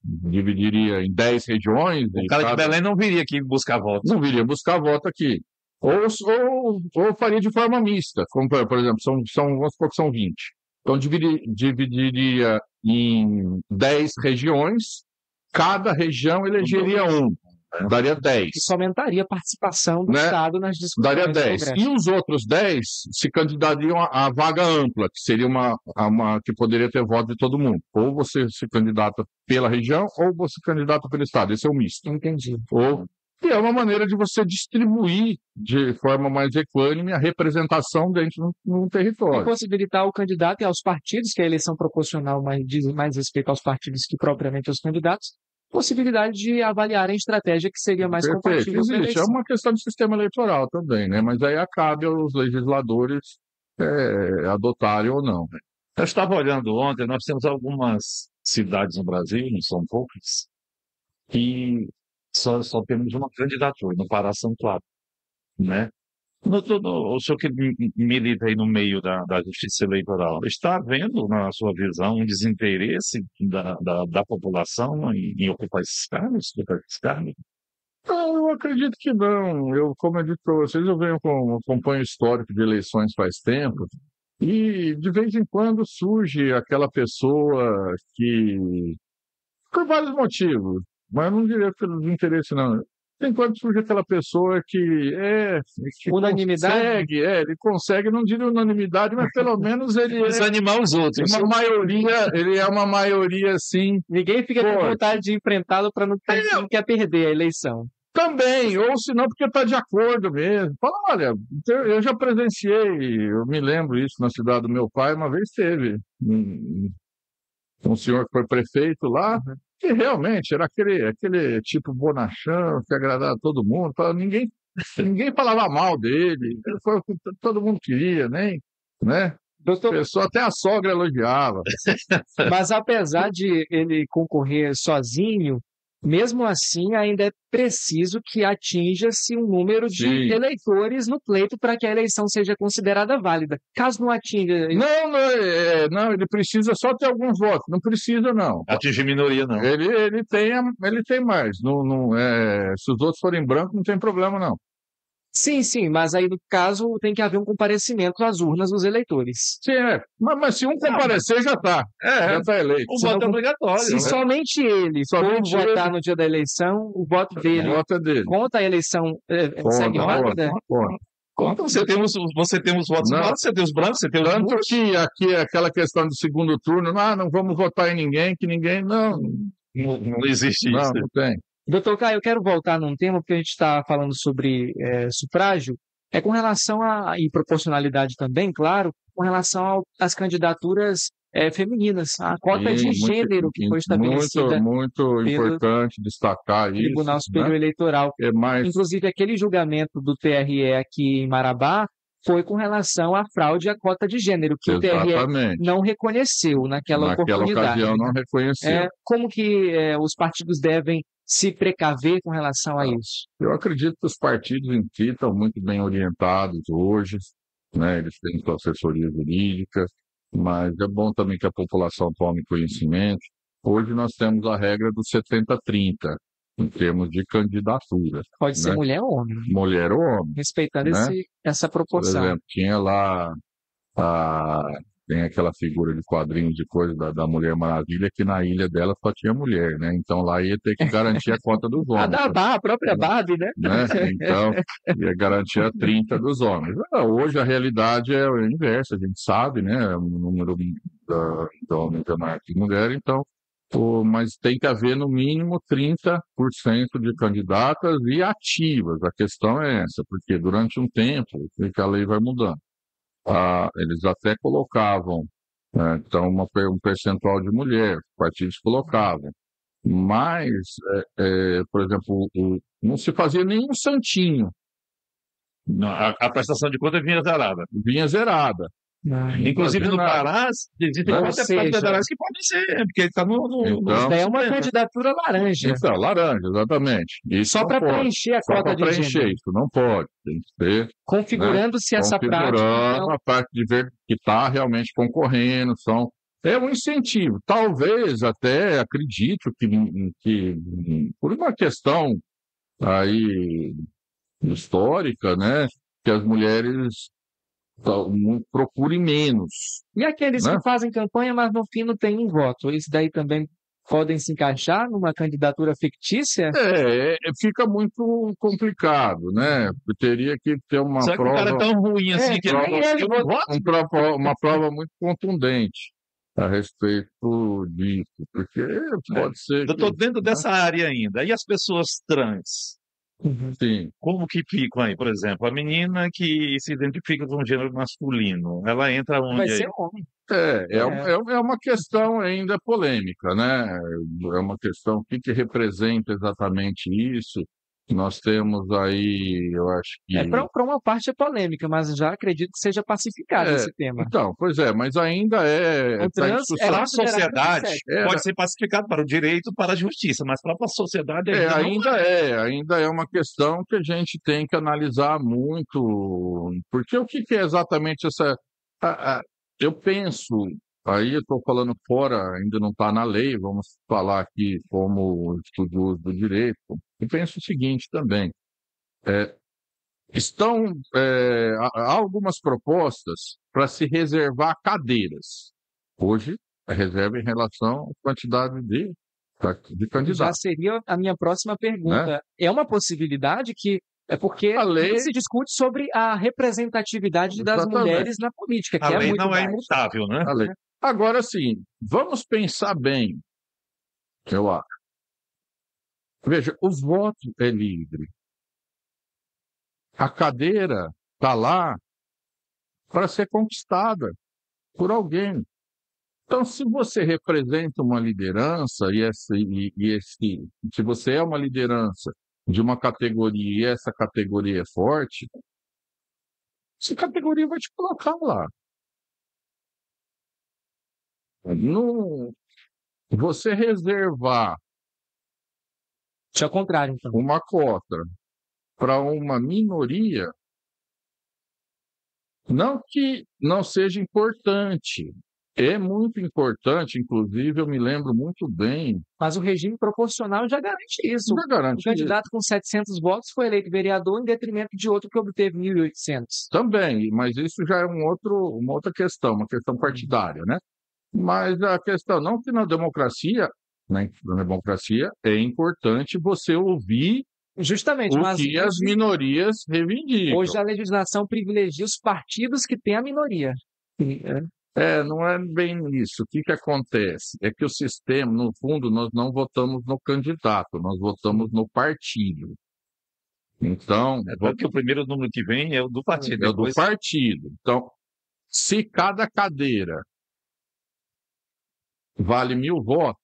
dividiria em 10 regiões. O cara de Belém não viria aqui buscar voto. Não viria buscar voto aqui. Ou faria de forma mista, como, por exemplo, vamos supor que são 20. Então, dividiria em 10 regiões, cada região elegeria um. Daria 10. Isso aumentaria a participação do Né? Estado nas discussões. Daria do 10. Congresso. E os outros 10 se candidatariam à vaga ampla, que seria uma que poderia ter voto de todo mundo. Ou você se candidata pela região, ou você se candidata pelo Estado. Esse é o misto. Entendi. Que é uma maneira de você distribuir de forma mais equânime a representação dentro de um E território. possibilitar ao candidato e aos partidos, que a eleição proporcional diz mais respeito aos partidos que propriamente aos candidatos, possibilidade de avaliarem a estratégia que seria mais Perfeito, compatível com a existe. É eleição. uma questão de sistema eleitoral também, né? Mas aí cabe aos legisladores adotarem ou não. Eu estava olhando ontem, nós temos algumas cidades no Brasil, não são poucas, que só temos uma candidatura, no Pará são 4, né? O senhor que milita aí no meio da justiça eleitoral, está havendo, na sua visão, um desinteresse da população em ocupar esses cargos? Não, eu acredito que não. Como eu disse para vocês, acompanho o histórico de eleições faz tempo, e de vez em quando surge aquela pessoa que, por vários motivos, mas não diria pelo desinteresse, não. Tem quando surge aquela pessoa que Unanimidade? ele consegue, não diria unanimidade, mas pelo menos ele Desanimar os outros. ele é uma maioria assim. Ninguém fica com Forte. vontade de enfrentá-lo para não quer perder a eleição. Também, ou se não, porque está de acordo mesmo. Fala, olha, eu já presenciei, eu me lembro isso na cidade do meu pai, uma vez teve um senhor que foi prefeito lá, que realmente era aquele tipo bonachão, que agradava todo mundo, ninguém falava mal dele, foi o que todo mundo queria, né? Doutor, Pessoa, até a sogra elogiava. mas apesar de ele concorrer sozinho, mesmo assim ainda é preciso que atinja-se um número de Sim. eleitores no pleito para que a eleição seja considerada válida. Caso não atinja... Não, ele precisa só ter alguns votos, não precisa não. Atingir minoria, não. Ele tem mais. Se os outros forem brancos, não tem problema, não. Sim, mas aí no caso tem que haver um comparecimento às urnas dos eleitores. Sim, Mas se um comparecer, já está. Já está eleito. O voto é obrigatório. Se né? somente ele for votar no dia da eleição, o voto dele O voto é dele. conta a eleição, segue válida? Conta, você tem os votos Não. brancos, você tem os brancos, você tem os Tanto nulos. que aqui é aquela questão do segundo turno, não vamos votar em ninguém, que ninguém. Não existe isso. não tem. Doutor Caio, eu quero voltar num tema, porque a gente está falando sobre sufrágio, com relação e proporcionalidade também, claro, com relação às candidaturas femininas, a cota de gênero que foi estabelecida Muito importante destacar no isso. Tribunal Superior Eleitoral. Inclusive, aquele julgamento do TRE aqui em Marabá foi com relação à fraude à cota de gênero, que o TRE não reconheceu naquela oportunidade. Ocasião não reconheceu. Como que os partidos devem se precaver com relação a isso? Eu acredito que os partidos em si estão muito bem orientados hoje, né? Eles têm sua assessoria jurídica, mas é bom também que a população tome conhecimento. Hoje nós temos a regra do 70-30, em termos de candidatura. Pode ser mulher ou homem. Mulher ou homem. Respeitando essa Por proporção. exemplo, tinha lá tem aquela figura de quadrinhos de coisa da Mulher Maravilha, que na ilha dela só tinha mulher, né? Então lá ia ter que garantir a cota dos homens, A própria Barbie, né? né? Então, ia garantir a 30 dos homens. Hoje a realidade é a inversa, a gente sabe, né? O número de homens é maior que mulher, então, mas tem que haver no mínimo 30% de candidatas e ativas. A questão é essa, porque durante um tempo, a lei vai mudando. Eles até colocavam, então, um percentual de mulher, os partidos colocavam. Mas, por exemplo, não se fazia nenhum santinho, Não, a prestação de contas vinha zerada. vinha zerada. Inclusive no nada. Pará, existem Ou alguns deputados seja, federais que podem ser, porque ele está no Então, Isso daí é uma Supremo. candidatura laranja. Então, laranja, exatamente. Isso Só não para pode. preencher a Só cota para de preencher, gênero. isso não pode. Tem que ser, né, Configurando-se essa prática, configurando então, a parte de ver que está realmente concorrendo. É um incentivo. Talvez até acredito que por uma questão aí histórica, né, que as mulheres procurem menos, e aqueles né? que fazem campanha, mas no fim não tem um voto, isso daí também podem se encaixar numa candidatura fictícia? Fica muito complicado, né? Teria que ter uma Será que o cara é prova, tão ruim assim que ele nem não ele conseguiu um voto? uma prova muito contundente a respeito disso, porque pode ser Eu estou que, dentro dessa área ainda. E as pessoas trans? Uhum. sim, Como que ficam aí? Por exemplo, a menina que se identifica com o gênero masculino, ela entra Vai onde ser aí? homem. é uma questão ainda polêmica, né? É uma questão, o que representa exatamente isso? Nós temos aí, eu acho que Para uma parte é polêmica, mas já acredito que seja pacificado esse tema. então, pois é, mas ainda O tá em trans discussão. Para a considerado sociedade, bissexual. pode ser pacificado para o direito, para a justiça, mas para a sociedade ainda não. Ainda é uma questão que a gente tem que analisar muito, porque o que é exatamente essa. Eu penso, aí eu estou falando fora, ainda não está na lei, vamos falar aqui como estudioso do direito. Eu penso o seguinte também: há algumas propostas para se reservar cadeiras. Hoje, a reserva em relação à quantidade de Já candidatos, seria a minha próxima né? pergunta. É uma possibilidade que é porque A lei, muito se discute sobre a representatividade das exatamente, mulheres na política, A que é lei muito não é baixa. imutável, né? a lei. Agora sim, vamos pensar bem, eu acho. Veja, o voto é livre. A cadeira está lá para ser conquistada por alguém. Então, se você representa uma liderança se você é uma liderança de uma categoria e essa categoria é forte, essa categoria vai te colocar lá. Não, você reservar Isso é o contrário, então. uma cota para uma minoria, não que não seja importante, é muito importante, inclusive eu me lembro muito bem, Mas o regime proporcional já garante isso. já O garante isso. candidato com 700 votos foi eleito vereador em detrimento de outro que obteve 1.800. Também, mas isso já é uma outra questão, uma questão partidária, né? Mas a questão, não que na democracia, né, na democracia é importante você ouvir Justamente, o mas que as hoje, minorias reivindicam. hoje a legislação privilegia os partidos que têm a minoria. Não é bem isso. O que acontece? É que o sistema, no fundo, nós não votamos no candidato, nós votamos no partido. Então, É tanto que o primeiro número que vem é o do partido. é o do Depois, partido. Então, se cada cadeira vale 1.000 votos,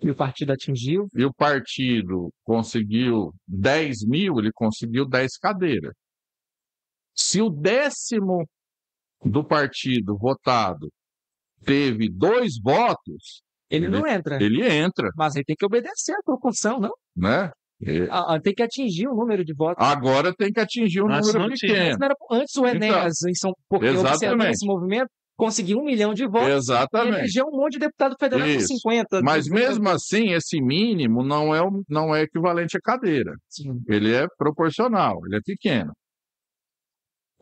E o partido atingiu. e o partido conseguiu 10.000, ele conseguiu 10 cadeiras. Se o 10º do partido votado teve 2 votos, Ele não entra. ele entra, Mas ele tem que obedecer à proporção, não? né? Tem que atingir o número de votos. Agora tem que atingir um Mas número não tinha. pequeno. Não era antes o Enéas, porque observando Exatamente. esse movimento, conseguiu 1 milhão de votos e Exatamente. elegeu um monte de deputado federal com Isso. 50. Mas 50. mesmo assim, esse mínimo não é equivalente à cadeira. Sim. Ele é proporcional, ele é pequeno,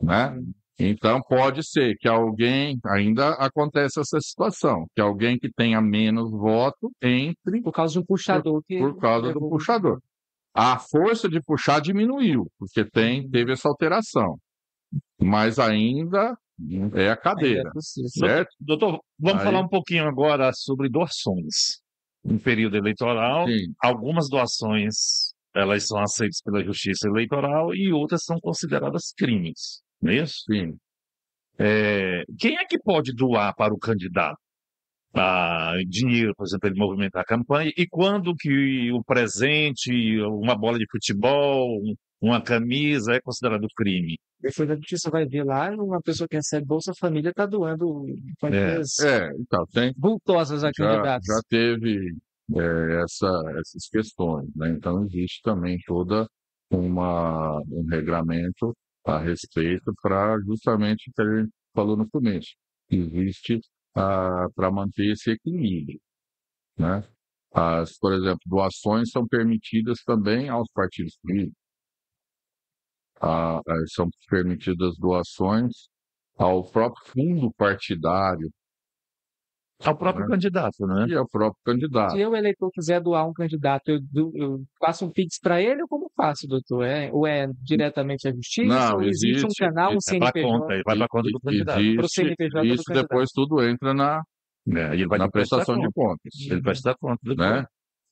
né? Então, pode ser que alguém, ainda acontece essa situação, que alguém que tenha menos voto entre Por causa de um puxador que por causa do levou puxador. A força de puxar diminuiu, porque teve essa alteração, mas ainda é a ainda é cadeira, possível. certo? Doutor, vamos Aí- falar um pouquinho agora sobre doações. Em período eleitoral, Sim. algumas doações elas são aceitas pela Justiça Eleitoral e outras são consideradas crimes, não é isso? Sim. Quem é que pode doar para o candidato dinheiro, por exemplo, ele movimentar a campanha? E quando que o presente, uma bola de futebol, uma camisa é considerado crime? Depois a justiça vai ver lá, uma pessoa que recebe Bolsa Família está doando quantias Então, vultosas a já candidatos. teve essas questões, né? Então, existe também toda um regramento a respeito para justamente o que a gente falou no começo. Existe para manter esse equilíbrio, né? Por exemplo, doações são permitidas também aos partidos políticos. São permitidas doações ao próprio fundo partidário Ao próprio candidato, né? e ao próprio candidato. Se eu, eleitor, quiser doar um candidato, eu faço um Pix para ele ou como faço, doutor? Ou é diretamente à justiça? Não, Ou existe um existe- canal, um Vai para CNPJ? vai para conta do candidato. Pro CNPJ do Isso candidato. depois tudo entra E ele vai na ter que prestar prestação de conta. contas, Ele vai prestar conta depois. né?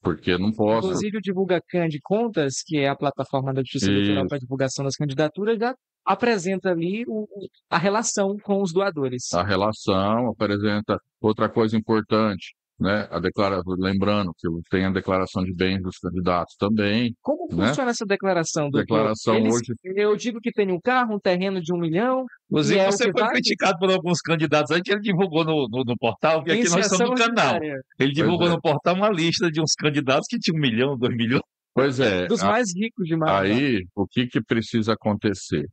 Porque não posso. Inclusive, o Divulga Can de Contas, que é a plataforma da Justiça Eleitoral Isso. para divulgação das candidaturas, já apresenta ali a relação com os doadores. A relação apresenta outra coisa importante, né? Lembrando que tem a declaração de bens dos candidatos também. Como né? funciona essa declaração, doutor? Declaração hoje. Eu digo que tem um carro, um terreno de 1 milhão. Inclusive, E é o você que foi vale? criticado por alguns candidatos aí que ele divulgou no portal, porque aqui nós somos Inserção do canal. ordinária. Ele divulgou Pois é. no portal uma lista de uns candidatos que tinham 1 milhão, 2 milhões. Pois é. Dos mais ricos de Maranhão. Aí, o que precisa acontecer?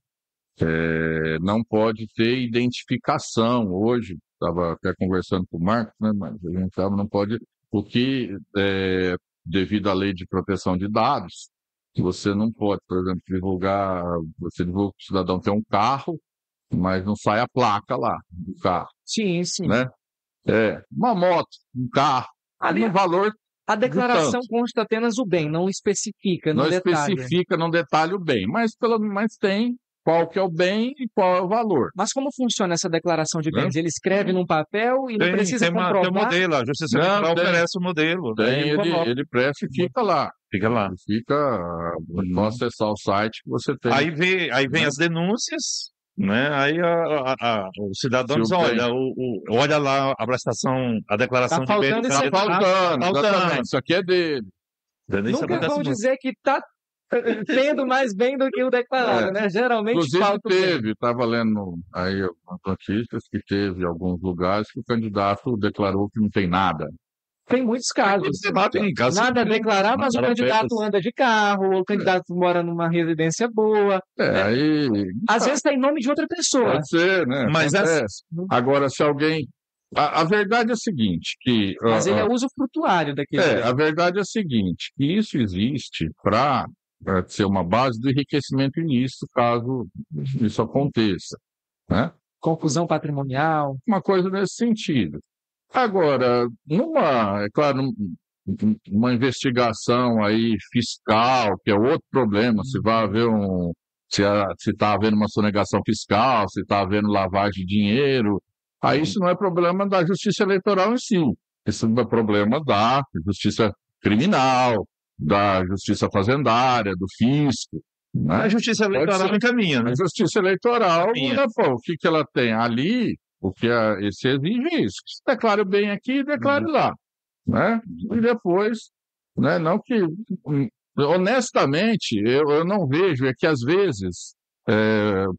Não pode ter identificação hoje. Estava até conversando com o Marcos, né? Mas a gente não pode. Devido à lei de proteção de dados, você não pode, por exemplo, divulgar. Você divulga que o cidadão tem um carro, mas não sai a placa lá do carro, Sim, sim. né? Uma moto, um carro, Ali, no valor. a declaração tanto. consta apenas o bem, não especifica, Não não detalha. especifica, não detalha o bem, mas tem qual que é o bem e qual é o valor. Mas como funciona essa declaração de Né? bens? Ele escreve num papel e não precisa Tem um comprovar? modelo, a Justiça Não, Eleitoral tem. oferece o modelo. Daí coloca. Ele presta e fica lá. Fica lá. Só acessar o site que você tem. Aí vem as denúncias, né? Aí o cidadão Se diz, o bem- olha, olha lá a prestação, a declaração Tá de bem faltando do esse Tá candidato. faltando, faltando. exatamente. Isso aqui é dele. Entendeu? Isso Nunca acontece vão muito. dizer que está tendo mais bem do que o declarado, né? Geralmente Inclusive falta o bem. estava lendo aí algumas notícias que teve alguns lugares que o candidato declarou que não tem nada. Tem muitos casos. Tem casos Nada a que- declarar, mas o nada candidato apenas. anda de carro, o candidato mora numa residência boa. Aí Às vezes está em nome de outra pessoa. pode ser, né? Mas Acontece. Agora, se alguém. A verdade é a seguinte, que. Mas ele é uso frutuário daquele bem. A verdade é a seguinte, que isso existe para ser uma base do enriquecimento ilícito, caso isso aconteça, né? Confusão patrimonial. Uma coisa nesse sentido. Agora, é claro, uma investigação aí fiscal, que é outro problema, se vai haver se está havendo uma sonegação fiscal, se está havendo lavagem de dinheiro, aí isso não é problema da Justiça Eleitoral em si. Isso é problema da Justiça Criminal, da Justiça Fazendária, do Fisco. Né? A Justiça Eleitoral ser. encaminha, né? A Justiça Eleitoral, Caminha. o que ela tem ali, se exige isso, que se declare bem aqui e declare lá. Né? E depois, né, não que. Honestamente, eu não vejo, é que às vezes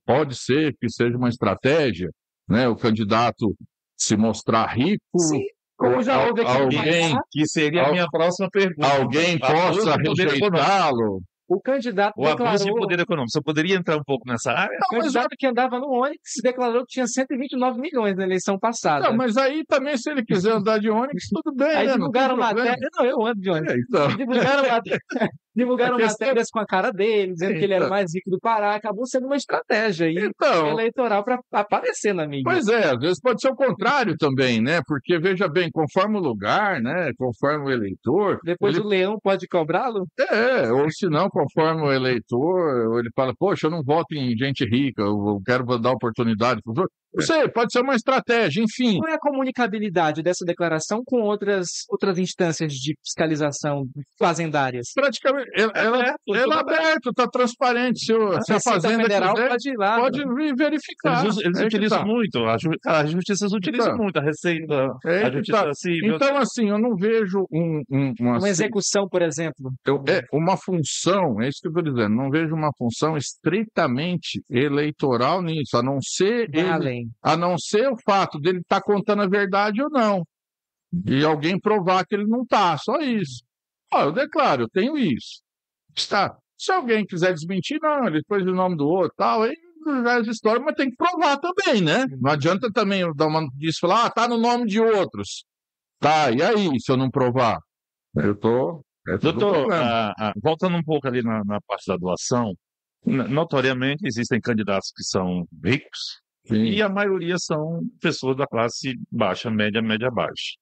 pode ser que seja uma estratégia, né, o candidato se mostrar rico. Sim, como já houve aqui no alguém- passado, Que seria a minha próxima pergunta. Alguém Abuso possa de poder econômico. rejeitá-lo. o candidato O abuso de declarou. poder econômico. Você poderia entrar um pouco nessa área? O candidato que andava no Onix declarou que tinha 129 milhões na eleição passada. Não, mas aí também, se ele quiser andar de ônibus, tudo bem, Aí né? Não tem divulgaram problema. matéria. Não, eu ando de Onix. Então, Divulgaram matéria. divulgaram A questão- matérias com a cara dele, dizendo que ele era o mais rico do Pará. Acabou sendo uma estratégia aí Então, eleitoral para aparecer na mídia. pois é, às vezes pode ser o contrário também, né? Porque, veja bem, conforme o lugar, né? Conforme o eleitor, Depois o leão pode cobrá-lo? ou se não, conforme o eleitor, ele fala, poxa, eu não voto em gente rica, eu quero dar oportunidade. Não sei, pode ser uma estratégia, enfim. Qual é a comunicabilidade dessa declaração com outras instâncias de fiscalização fazendárias? Praticamente, ela é aberta, está transparente. Se a Receita Fazenda Federal quiser, pode ir lá. pode vir verificar. Eles É que utilizam tá. muito, as justiças utilizam Então, muito, a Receita, É a que Justiça tá. Civil. Então, assim, eu não vejo Uma execução, por exemplo. uma função, é isso que eu estou dizendo, não vejo uma função estritamente eleitoral nisso, a não ser Vai além. a não ser o fato dele estar contando a verdade ou não, e alguém provar que ele não está, só isso. Eu declaro, eu tenho isso. Está. Se alguém quiser desmentir, não, ele pôs o nome do outro, tal, aí já é história, mas tem que provar também, né? Não adianta também eu dar uma notícia e falar, tá no nome de outros. Tá, e aí, se eu não provar? Eu tô. É tudo Doutor, problema. voltando um pouco ali na parte da doação, notoriamente existem candidatos que são ricos Sim. e a maioria são pessoas da classe baixa, média, média baixa.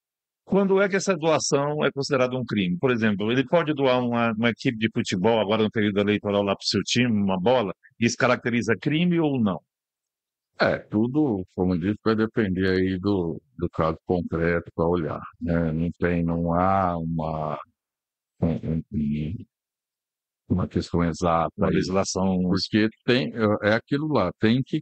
Quando é que essa doação é considerada um crime? Por exemplo, ele pode doar uma equipe de futebol agora no período eleitoral lá para o seu time, uma bola, e isso caracteriza crime ou não? Tudo, como disse, vai depender aí do caso concreto para olhar, né? Não há uma questão exata Uma aí, legislação porque é aquilo lá, tem que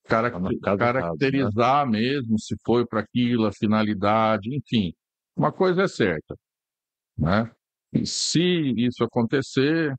caracterizar mesmo se foi para aquilo, a finalidade, enfim. Uma coisa é certa, né? E se isso acontecer,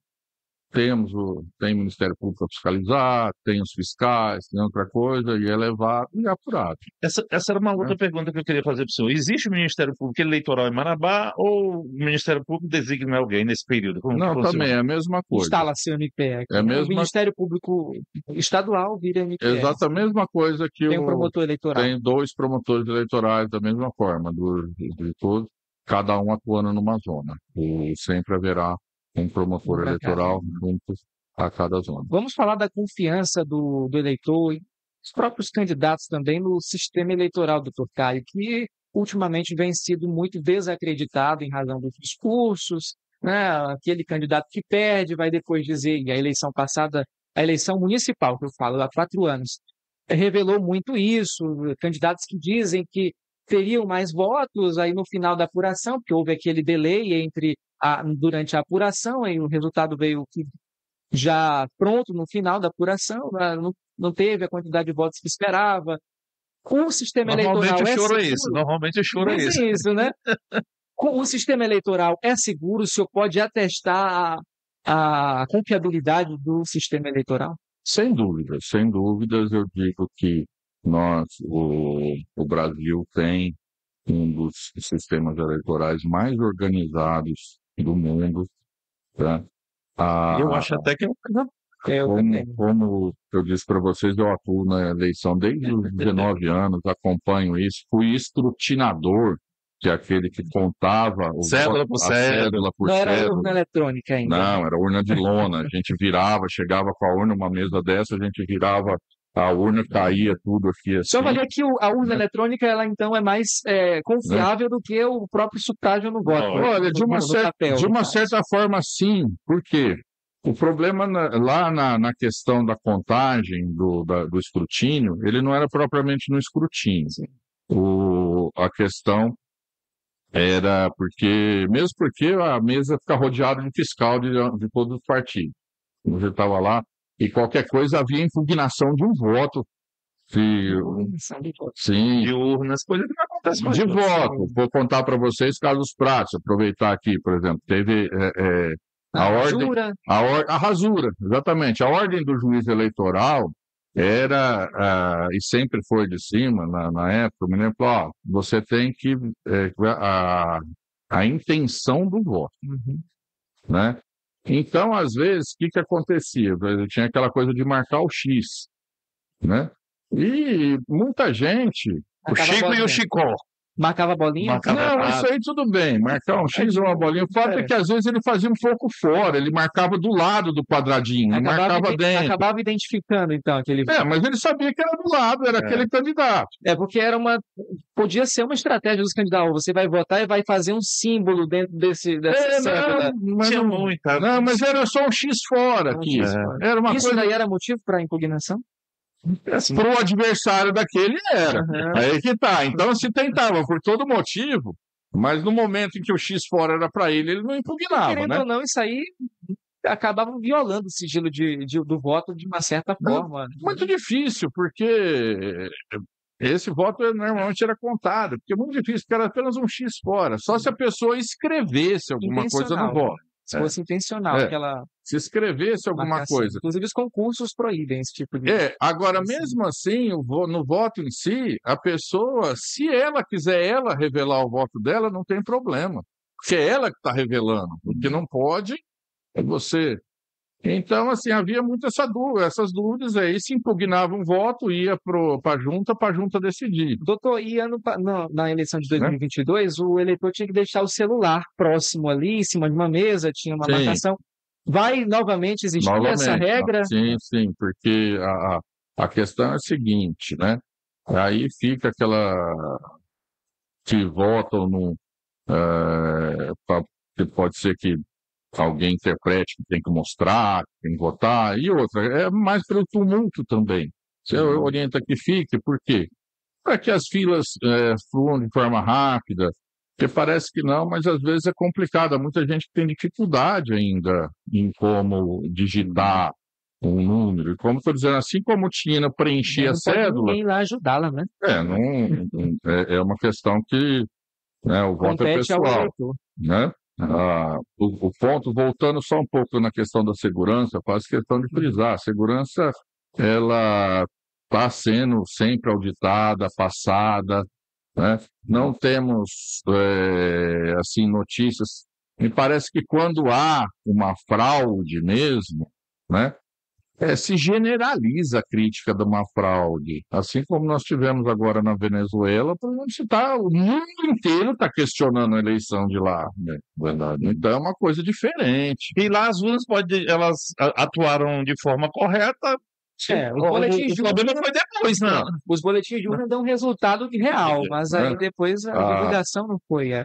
tem o Ministério Público a fiscalizar, tem os fiscais, tem outra coisa, e é levado e é apurado. Essa era uma outra pergunta que eu queria fazer para o senhor. Existe o Ministério Público eleitoral em Marabá ou o Ministério Público designa alguém nesse período? Como Não, que funciona? também é a mesma coisa. Instala-se o MPE. É a O mesma- Ministério Público Estadual vira MPE. Exato a mesma coisa que Tem um promotor eleitoral. tem 2 promotores eleitorais da mesma forma, de todos, cada um atuando numa zona. E sempre haverá um promotor Pra eleitoral junto a cada zona. Vamos falar da confiança do eleitor e os próprios candidatos também no sistema eleitoral, doutor Caio, que ultimamente vem sido muito desacreditado em razão dos discursos, né? Aquele candidato que perde vai depois dizer, e a eleição passada, a eleição municipal, que eu falo, há 4 anos, revelou muito isso, candidatos que dizem que teriam mais votos aí no final da apuração, porque houve aquele delay durante a apuração, aí o resultado veio já pronto no final da apuração, né? Não teve a quantidade de votos que esperava. O sistema eleitoral Normalmente o choro é seguro? esse. Normalmente o choro é esse. Dizem isso, né? O sistema eleitoral é seguro? O senhor pode atestar a confiabilidade do sistema eleitoral? Sem dúvidas, eu digo que o Brasil tem um dos sistemas eleitorais mais organizados do mundo, tá? Eu acho até que Como eu disse para vocês, eu atuo na eleição desde os 19 anos, acompanho isso, fui escrutinador, que é aquele que contava Cédula por cédula por Não era cédula. urna eletrônica ainda. Não, era urna de lona. A gente chegava com a urna, uma mesa dessa, a gente virava a urna, caía tudo aqui assim. Só valia que a urna eletrônica, ela então é mais confiável do que o próprio sufrágio no voto. Olha, de uma certa forma, sim. Por quê? O problema lá na questão da contagem, do escrutínio, ele não era propriamente no escrutínio. A questão era mesmo porque a mesa fica rodeada de fiscal de todos os partidos. Você estava lá, e qualquer coisa havia impugnação de um voto. Sim. De urnas, coisa que não acontece mais. De voto. Vou contar para vocês casos práticos, aproveitar aqui, por exemplo. Teve a rasura, exatamente. A ordem do juiz eleitoral era, e sempre foi de cima, na época, me lembro, você tem que a intenção do voto, né? Então, às vezes, o que acontecia? Tinha aquela coisa de marcar o X, né? E muita gente... O Chico e o Chicó. Marcava a bolinha? Marcava Não, errado. isso aí tudo bem, marcar um X ou uma bolinha. O fato é que às vezes ele fazia um pouco fora, ele marcava do lado do quadradinho, não marcava dentro. Acabava identificando, então, aquele voto. Mas ele sabia que era do lado, era aquele candidato. Porque podia ser uma estratégia dos candidatos. Você vai votar e vai fazer um símbolo dentro dessa cédula. Tinha muita. Não, mas era só um X fora aqui. Era uma Isso coisa. daí era motivo para impugnação? Para o adversário daquele era. Aí que tá. Então se tentava por todo motivo, mas no momento em que o X fora era para ele não impugnava, Querendo né? ou não, isso aí acabava violando o sigilo do voto de uma certa forma. Muito difícil, porque esse voto normalmente era contado, porque é muito difícil, porque era apenas um X fora. Só se a pessoa escrevesse alguma coisa no voto. Se fosse intencional, aquela se escrevesse alguma marcação. coisa. Inclusive os concursos proíbem esse tipo de... Agora, mesmo assim, no voto em si, a pessoa, se ela quiser revelar o voto dela, não tem problema. Porque é ela que está revelando. O que não pode é você. Então, assim, havia muito essas dúvidas aí. Se impugnava um voto, ia para a junta decidir. Doutor, e na eleição de 2022, o eleitor tinha que deixar o celular próximo ali, em cima de uma mesa, tinha uma marcação. Vai novamente existir essa regra? Sim, porque a questão é a seguinte, né? Aí fica que votam que pode ser que alguém interprete que tem que mostrar, que tem que votar, e outra, é mais pelo tumulto também. Você orienta que fique, por quê? Para que as filas fluam de forma rápida, porque parece que não, mas às vezes é complicado. Há muita gente que tem dificuldade ainda em como digitar um número. E como estou dizendo, assim como tinha preencher a cédula... ninguém lá ajudá-la, né? É uma questão que o voto é pessoal. Né? O ponto, voltando só um pouco na questão da segurança, faz questão de frisar. A segurança, ela está sendo sempre auditada, passada, né? Não temos, assim, notícias. Me parece que quando há uma fraude mesmo, né? Se generaliza a crítica de uma fraude. Assim como nós tivemos agora na Venezuela, o mundo inteiro está questionando a eleição de lá, né? Verdade. Então é uma coisa diferente. E lá as urnas elas atuaram de forma correta. O problema foi depois, né? Os boletins de urna dão um resultado real, mas aí depois a divulgação não foi. É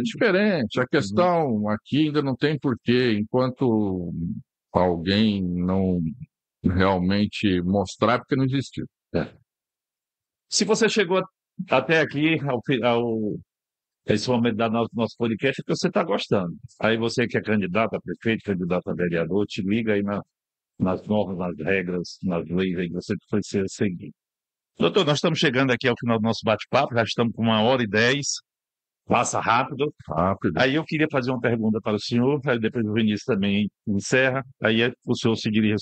diferente. A questão aqui ainda não tem porquê, enquanto alguém não realmente mostrar, porque não existiu. Se você chegou até aqui, esse momento do nosso podcast, é que você está gostando. Aí você que é candidato a prefeito, candidato a vereador, te liga aí nas normas, nas regras, nas leis aí que você precisa seguir. Doutor, nós estamos chegando aqui ao final do nosso bate-papo, já estamos com 1h10. Passa rápido. Aí eu queria fazer uma pergunta para o senhor, aí depois o Vinícius também encerra. Aí o senhor se dirige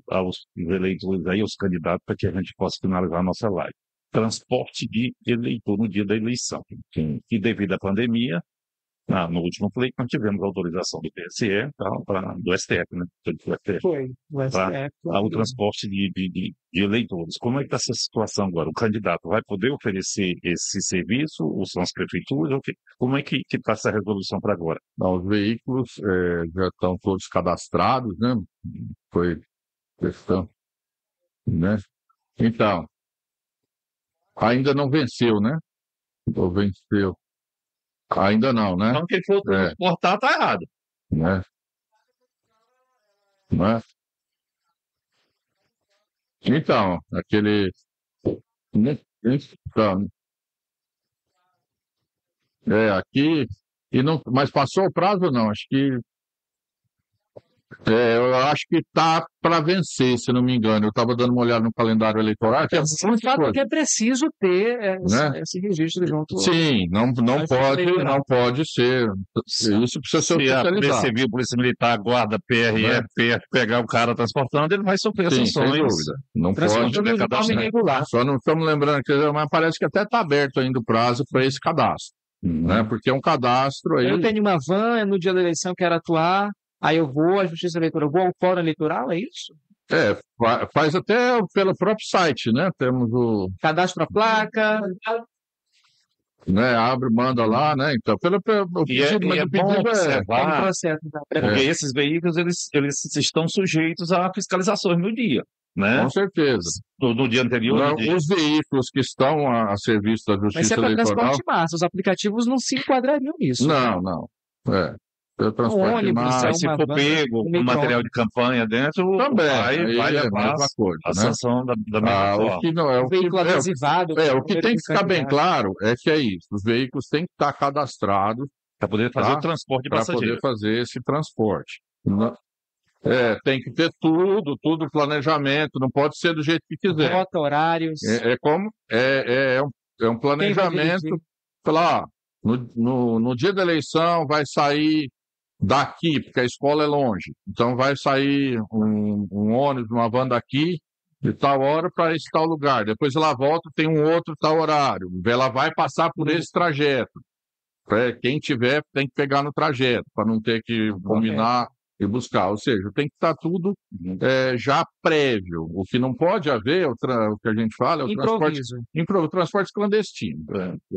aos eleitores aí, aos candidatos, para que a gente possa finalizar a nossa live. Transporte de eleitor no dia da eleição. E devido à pandemia, no último pleito, nós tivemos a autorização do TSE, do STF, né? Foi, o STF. O transporte de eleitores. Como é que está essa situação agora? O candidato vai poder oferecer esse serviço, ou são as prefeituras? Como é que está essa resolução para agora? Os veículos já estão todos cadastrados, né? Foi questão, né? Então, ainda não venceu, né? Ou venceu? Ainda não, né? Então, quem for transportar está errado. Né? Então, aquele... aqui... Mas passou o prazo ou não? Acho que... eu acho que está para vencer, se não me engano. Eu estava dando uma olhada no calendário eleitoral. O fato é que é preciso ter esse registro junto. Sim, não pode ser. Isso precisa ser oficializado. Se a Polícia Civil, Polícia Militar, Guarda, PRF, pegar o cara transportando, ele vai sofrer sanções. Sem dúvida. Não pode. Só não estamos lembrando, mas parece que até está aberto ainda o prazo para esse cadastro. Né? Porque é um cadastro aí. Eu tenho uma van, no dia da eleição quero atuar. Aí eu vou à Justiça Eleitoral, vou ao Fórum Eleitoral, é isso? Faz até pelo próprio site, né? Temos o... Cadastro a placa. né? Abre, manda lá, né? Então, o pedido, mas é o bom pedido Está no observar, processo, então, porque é, esses veículos eles estão sujeitos a fiscalizações no dia, né? com certeza. No dia anterior, no Não, dia. os veículos que estão a serviço da Mas isso é Justiça para Eleitoral, transporte de massa, os aplicativos não se enquadrariam nisso. não. É, pelo Um transporte de ônibus, é Aí, massa se uma for van, pego um com material micro-ônibus. de campanha dentro, também, vai aí é a levar mesma coisa, a né? sanção da mesma O forma. que não é Um veículo adesivado com o o que número tem do que ficar bem candidato. claro é que é isso. Os veículos têm que estar cadastrados, Para poder fazer o tá? transporte de Para poder passageiro. fazer esse transporte. Tem que ter tudo planejamento, não pode ser do jeito que quiser. Rota, horários, É um quem vai planejamento. dirigir. Falar, no dia da eleição vai sair daqui, porque a escola é longe. Então vai sair um ônibus, uma van daqui, de tal hora para esse tal lugar. Depois ela volta, tem um outro tal horário. Ela vai passar por esse trajeto. Quem tiver tem que pegar no trajeto, para não ter que combinar e buscar. Ou seja, tem que estar tudo já prévio. O que não pode haver, o que a gente fala, é Improviso. o transporte clandestino.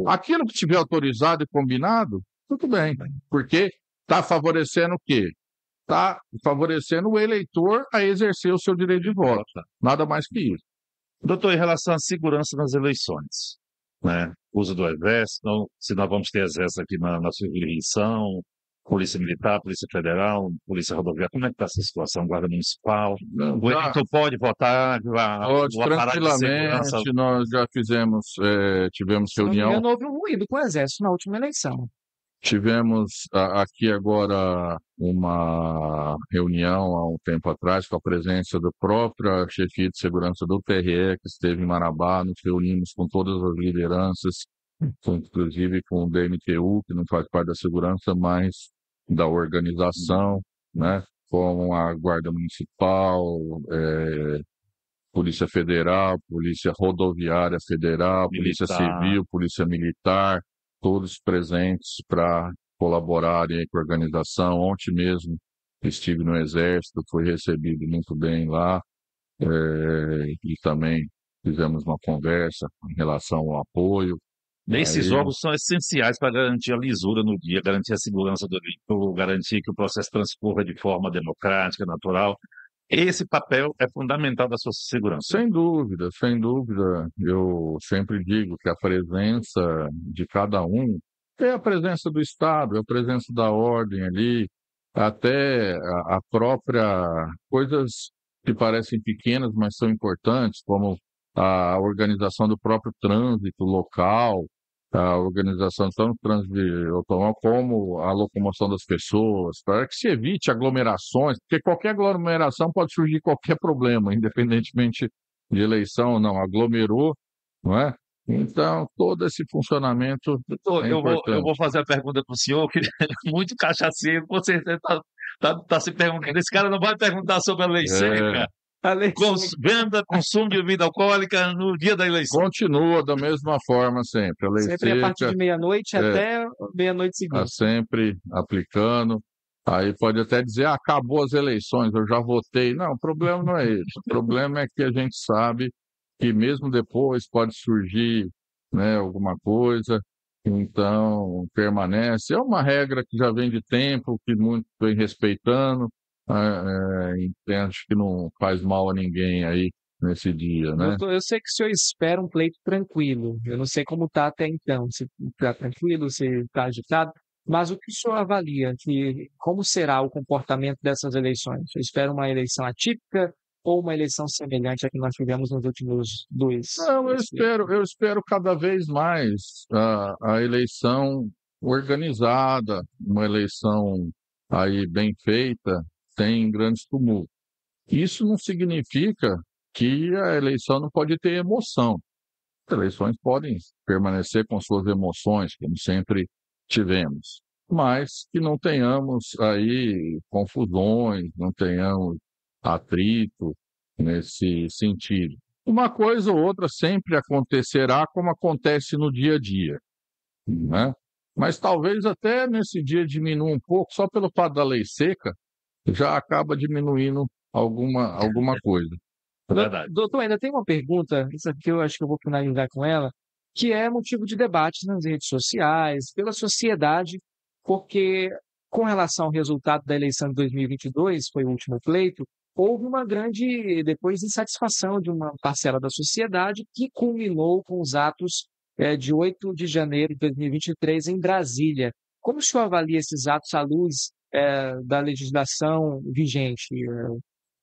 Aquilo que tiver autorizado e combinado, tudo bem, porque está favorecendo o quê? Está favorecendo o eleitor a exercer o seu direito de voto. Nada mais que isso. Doutor, em relação à segurança nas eleições, né? Uso do exército, se nós vamos ter exército aqui na sua eleição, Polícia Militar, Polícia Federal, Polícia Rodoviária, como é que está essa situação? Guarda Municipal? O eleitor pode votar, o aparato de segurança. Tranquilamente, nós já tivemos Se não me reunião. engano, houve um ruído com o Exército na última eleição. Tivemos aqui agora uma reunião há um tempo atrás com a presença da própria chefia de segurança do TRE, que esteve em Marabá. Nos reunimos com todas as lideranças, inclusive com o DMTU, que não faz parte da segurança, mas da organização, né? Com a Guarda Municipal, Polícia Federal, Polícia Rodoviária Federal, Polícia Militar. Civil, Polícia Militar, todos presentes para colaborarem com a organização. Ontem mesmo estive no Exército, fui recebido muito bem lá, e também fizemos uma conversa em relação ao apoio. Esses Aí, jogos são essenciais para garantir a lisura no dia, garantir a segurança do eleitor, garantir que o processo transcorra de forma democrática, natural. Esse papel é fundamental da sua segurança. sem dúvida, sem dúvida. Eu sempre digo que a presença de cada um é a presença do Estado, é a presença da ordem ali, até a própria coisas que parecem pequenas, mas são importantes, como a organização do próprio trânsito local, a organização tanto do trânsito automóvel como a locomoção das pessoas, para que se evite aglomerações, porque qualquer aglomeração pode surgir qualquer problema, independentemente de eleição ou não. Aglomerou, não é? Então, todo esse funcionamento Doutor, é eu importante. vou fazer a pergunta para o senhor, que muito cachaceiro, você está se perguntando. Esse cara não vai perguntar sobre a lei seca, A lei venda, consumo de bebida alcoólica no dia da eleição. Continua da mesma forma sempre. A lei sempre a partir seca de meia-noite até meia-noite está seguinte. sempre aplicando. Aí pode até dizer, acabou as eleições, eu já votei. Não, o problema não é esse. O problema é que a gente sabe que mesmo depois pode surgir, né, alguma coisa, então permanece. É uma regra que já vem de tempo, que muito vem respeitando, acho que não faz mal a ninguém aí nesse dia, né? Doutor, eu sei que o senhor espera um pleito tranquilo. Eu não sei como está até então, se está tranquilo, se está agitado, mas o que o senhor avalia como será o comportamento dessas eleições? Eu espero uma eleição atípica ou uma eleição semelhante à que nós tivemos nos últimos dois? Não, eu espero cada vez mais a eleição organizada, uma eleição aí bem feita, sem grandes tumultos. Isso não significa que a eleição não pode ter emoção. As eleições podem permanecer com suas emoções, como sempre tivemos, mas que não tenhamos aí confusões, não tenhamos atrito nesse sentido. Uma coisa ou outra sempre acontecerá, como acontece no dia a dia, né? Mas talvez até nesse dia diminua um pouco, só pelo fato da lei seca, já acaba diminuindo alguma coisa. É verdade. Doutor, ainda tem uma pergunta, isso aqui eu acho que eu vou finalizar com ela, que é motivo de debate nas redes sociais, pela sociedade, porque com relação ao resultado da eleição de 2022, foi o último pleito, houve uma grande, depois, insatisfação de uma parcela da sociedade que culminou com os atos de 8 de janeiro de 2023 em Brasília. Como o senhor avalia esses atos à luz da legislação vigente?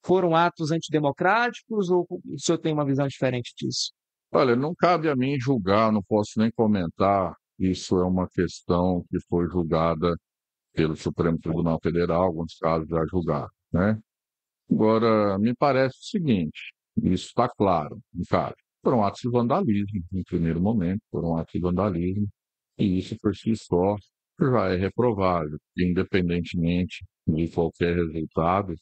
Foram atos antidemocráticos ou o senhor tem uma visão diferente disso? Olha, não cabe a mim julgar, não posso nem comentar. Isso é uma questão que foi julgada pelo Supremo Tribunal Federal, alguns casos já julgados, né? Agora, me parece o seguinte, isso está claro, cara, foram atos de vandalismo, em primeiro momento, foram atos de vandalismo, e isso por si só já é reprovável, independentemente de qualquer resultado,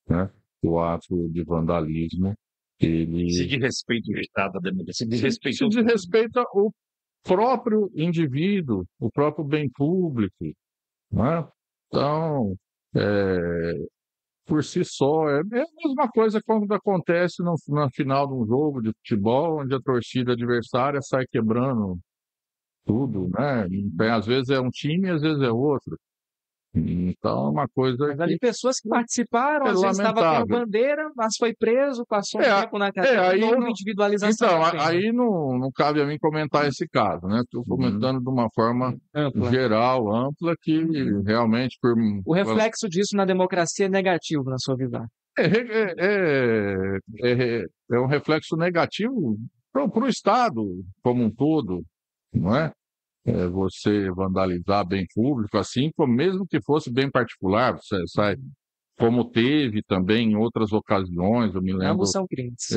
né? O ato de vandalismo, Se ele de respeito ao Estado, à democracia, se de se respeito se ao desrespeita o próprio indivíduo, o próprio bem público, né? Então, eh, por si só, é a mesma coisa quando acontece na final de um jogo de futebol, onde a torcida adversária sai quebrando tudo, né? Então, às vezes é um time, às vezes é outro. Então, é uma coisa Mas ali que pessoas que participaram, é às vezes estava tendo lamentável. bandeira, mas foi preso, passou um É, tempo na cadeia, aí não houve não, individualização então, da pena. aí não cabe a mim comentar esse caso, né? Estou comentando de uma forma Ampla. geral, ampla, que realmente O reflexo disso na democracia é negativo, na sua visão. é, é um reflexo negativo para o Estado como um todo, não é? Você vandalizar bem público, assim como mesmo que fosse bem particular, você sai, como teve também em outras ocasiões, Ambos são crimes.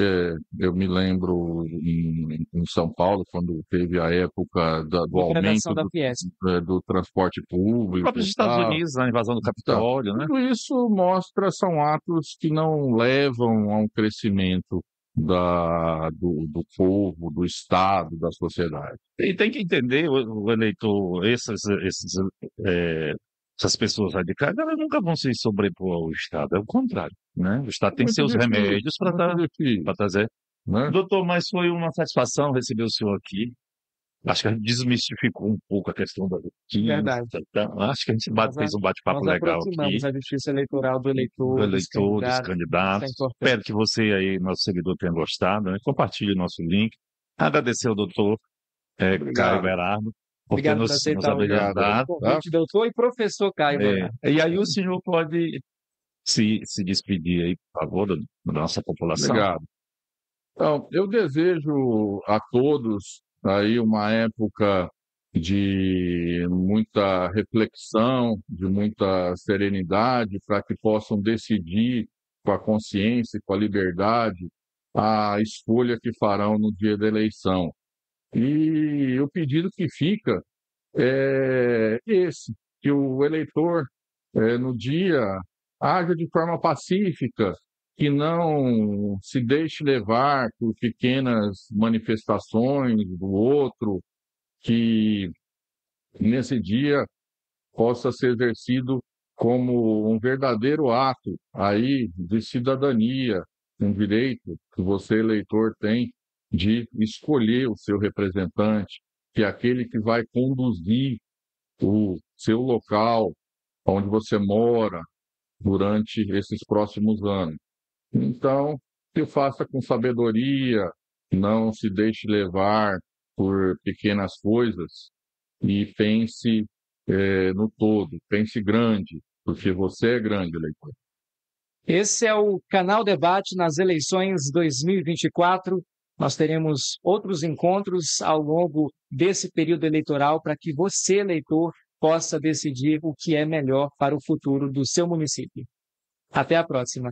eu me lembro em São Paulo, quando teve a época do Degradação aumento da Fiesp. do transporte Os público próprios e Estados tal. Unidos, a invasão do Então, Capitólio, né? tudo isso mostra, são atos que não levam a um crescimento do povo, do Estado, da sociedade. E tem que entender, o eleitor, essas pessoas radicais, elas nunca vão se sobrepor ao Estado, é o contrário, né? O Estado É tem muito seus difícil, remédios muito difícil, para trazer. né? Doutor, mas foi uma satisfação receber o senhor aqui. Acho que a gente desmistificou um pouco a questão da justiça. Verdade. Então, acho que a gente fez um bate-papo Nós legal aproximamos aqui, a justiça eleitoral do do eleitor, dos eleitor, dos candidatos. Isso é candidatos. importante. Espero que você aí, nosso seguidor, tenha gostado, né? Compartilhe o nosso link. Agradecer ao doutor Caio Obrigado, Berardo por ter Obrigado por nos aceitar o obrigado aí, tá? convite, doutor e professor Caio Bernardo. E aí o senhor pode se despedir aí, por favor, da nossa população. Obrigado. Então, eu desejo a todos aí uma época de muita reflexão, de muita serenidade, para que possam decidir com a consciência e com a liberdade a escolha que farão no dia da eleição. E o pedido que fica é esse, que o eleitor, no dia, haja de forma pacífica, que não se deixe levar por pequenas manifestações do outro, que nesse dia possa ser exercido como um verdadeiro ato aí de cidadania, um direito que você, eleitor, tem de escolher o seu representante, que é aquele que vai conduzir o seu local, onde você mora, durante esses próximos anos. Então, que o faça com sabedoria, não se deixe levar por pequenas coisas e pense no todo, pense grande, porque você é grande, eleitor. Esse é o Canal Debate nas eleições 2024. Nós teremos outros encontros ao longo desse período eleitoral para que você, eleitor, possa decidir o que é melhor para o futuro do seu município. Até a próxima.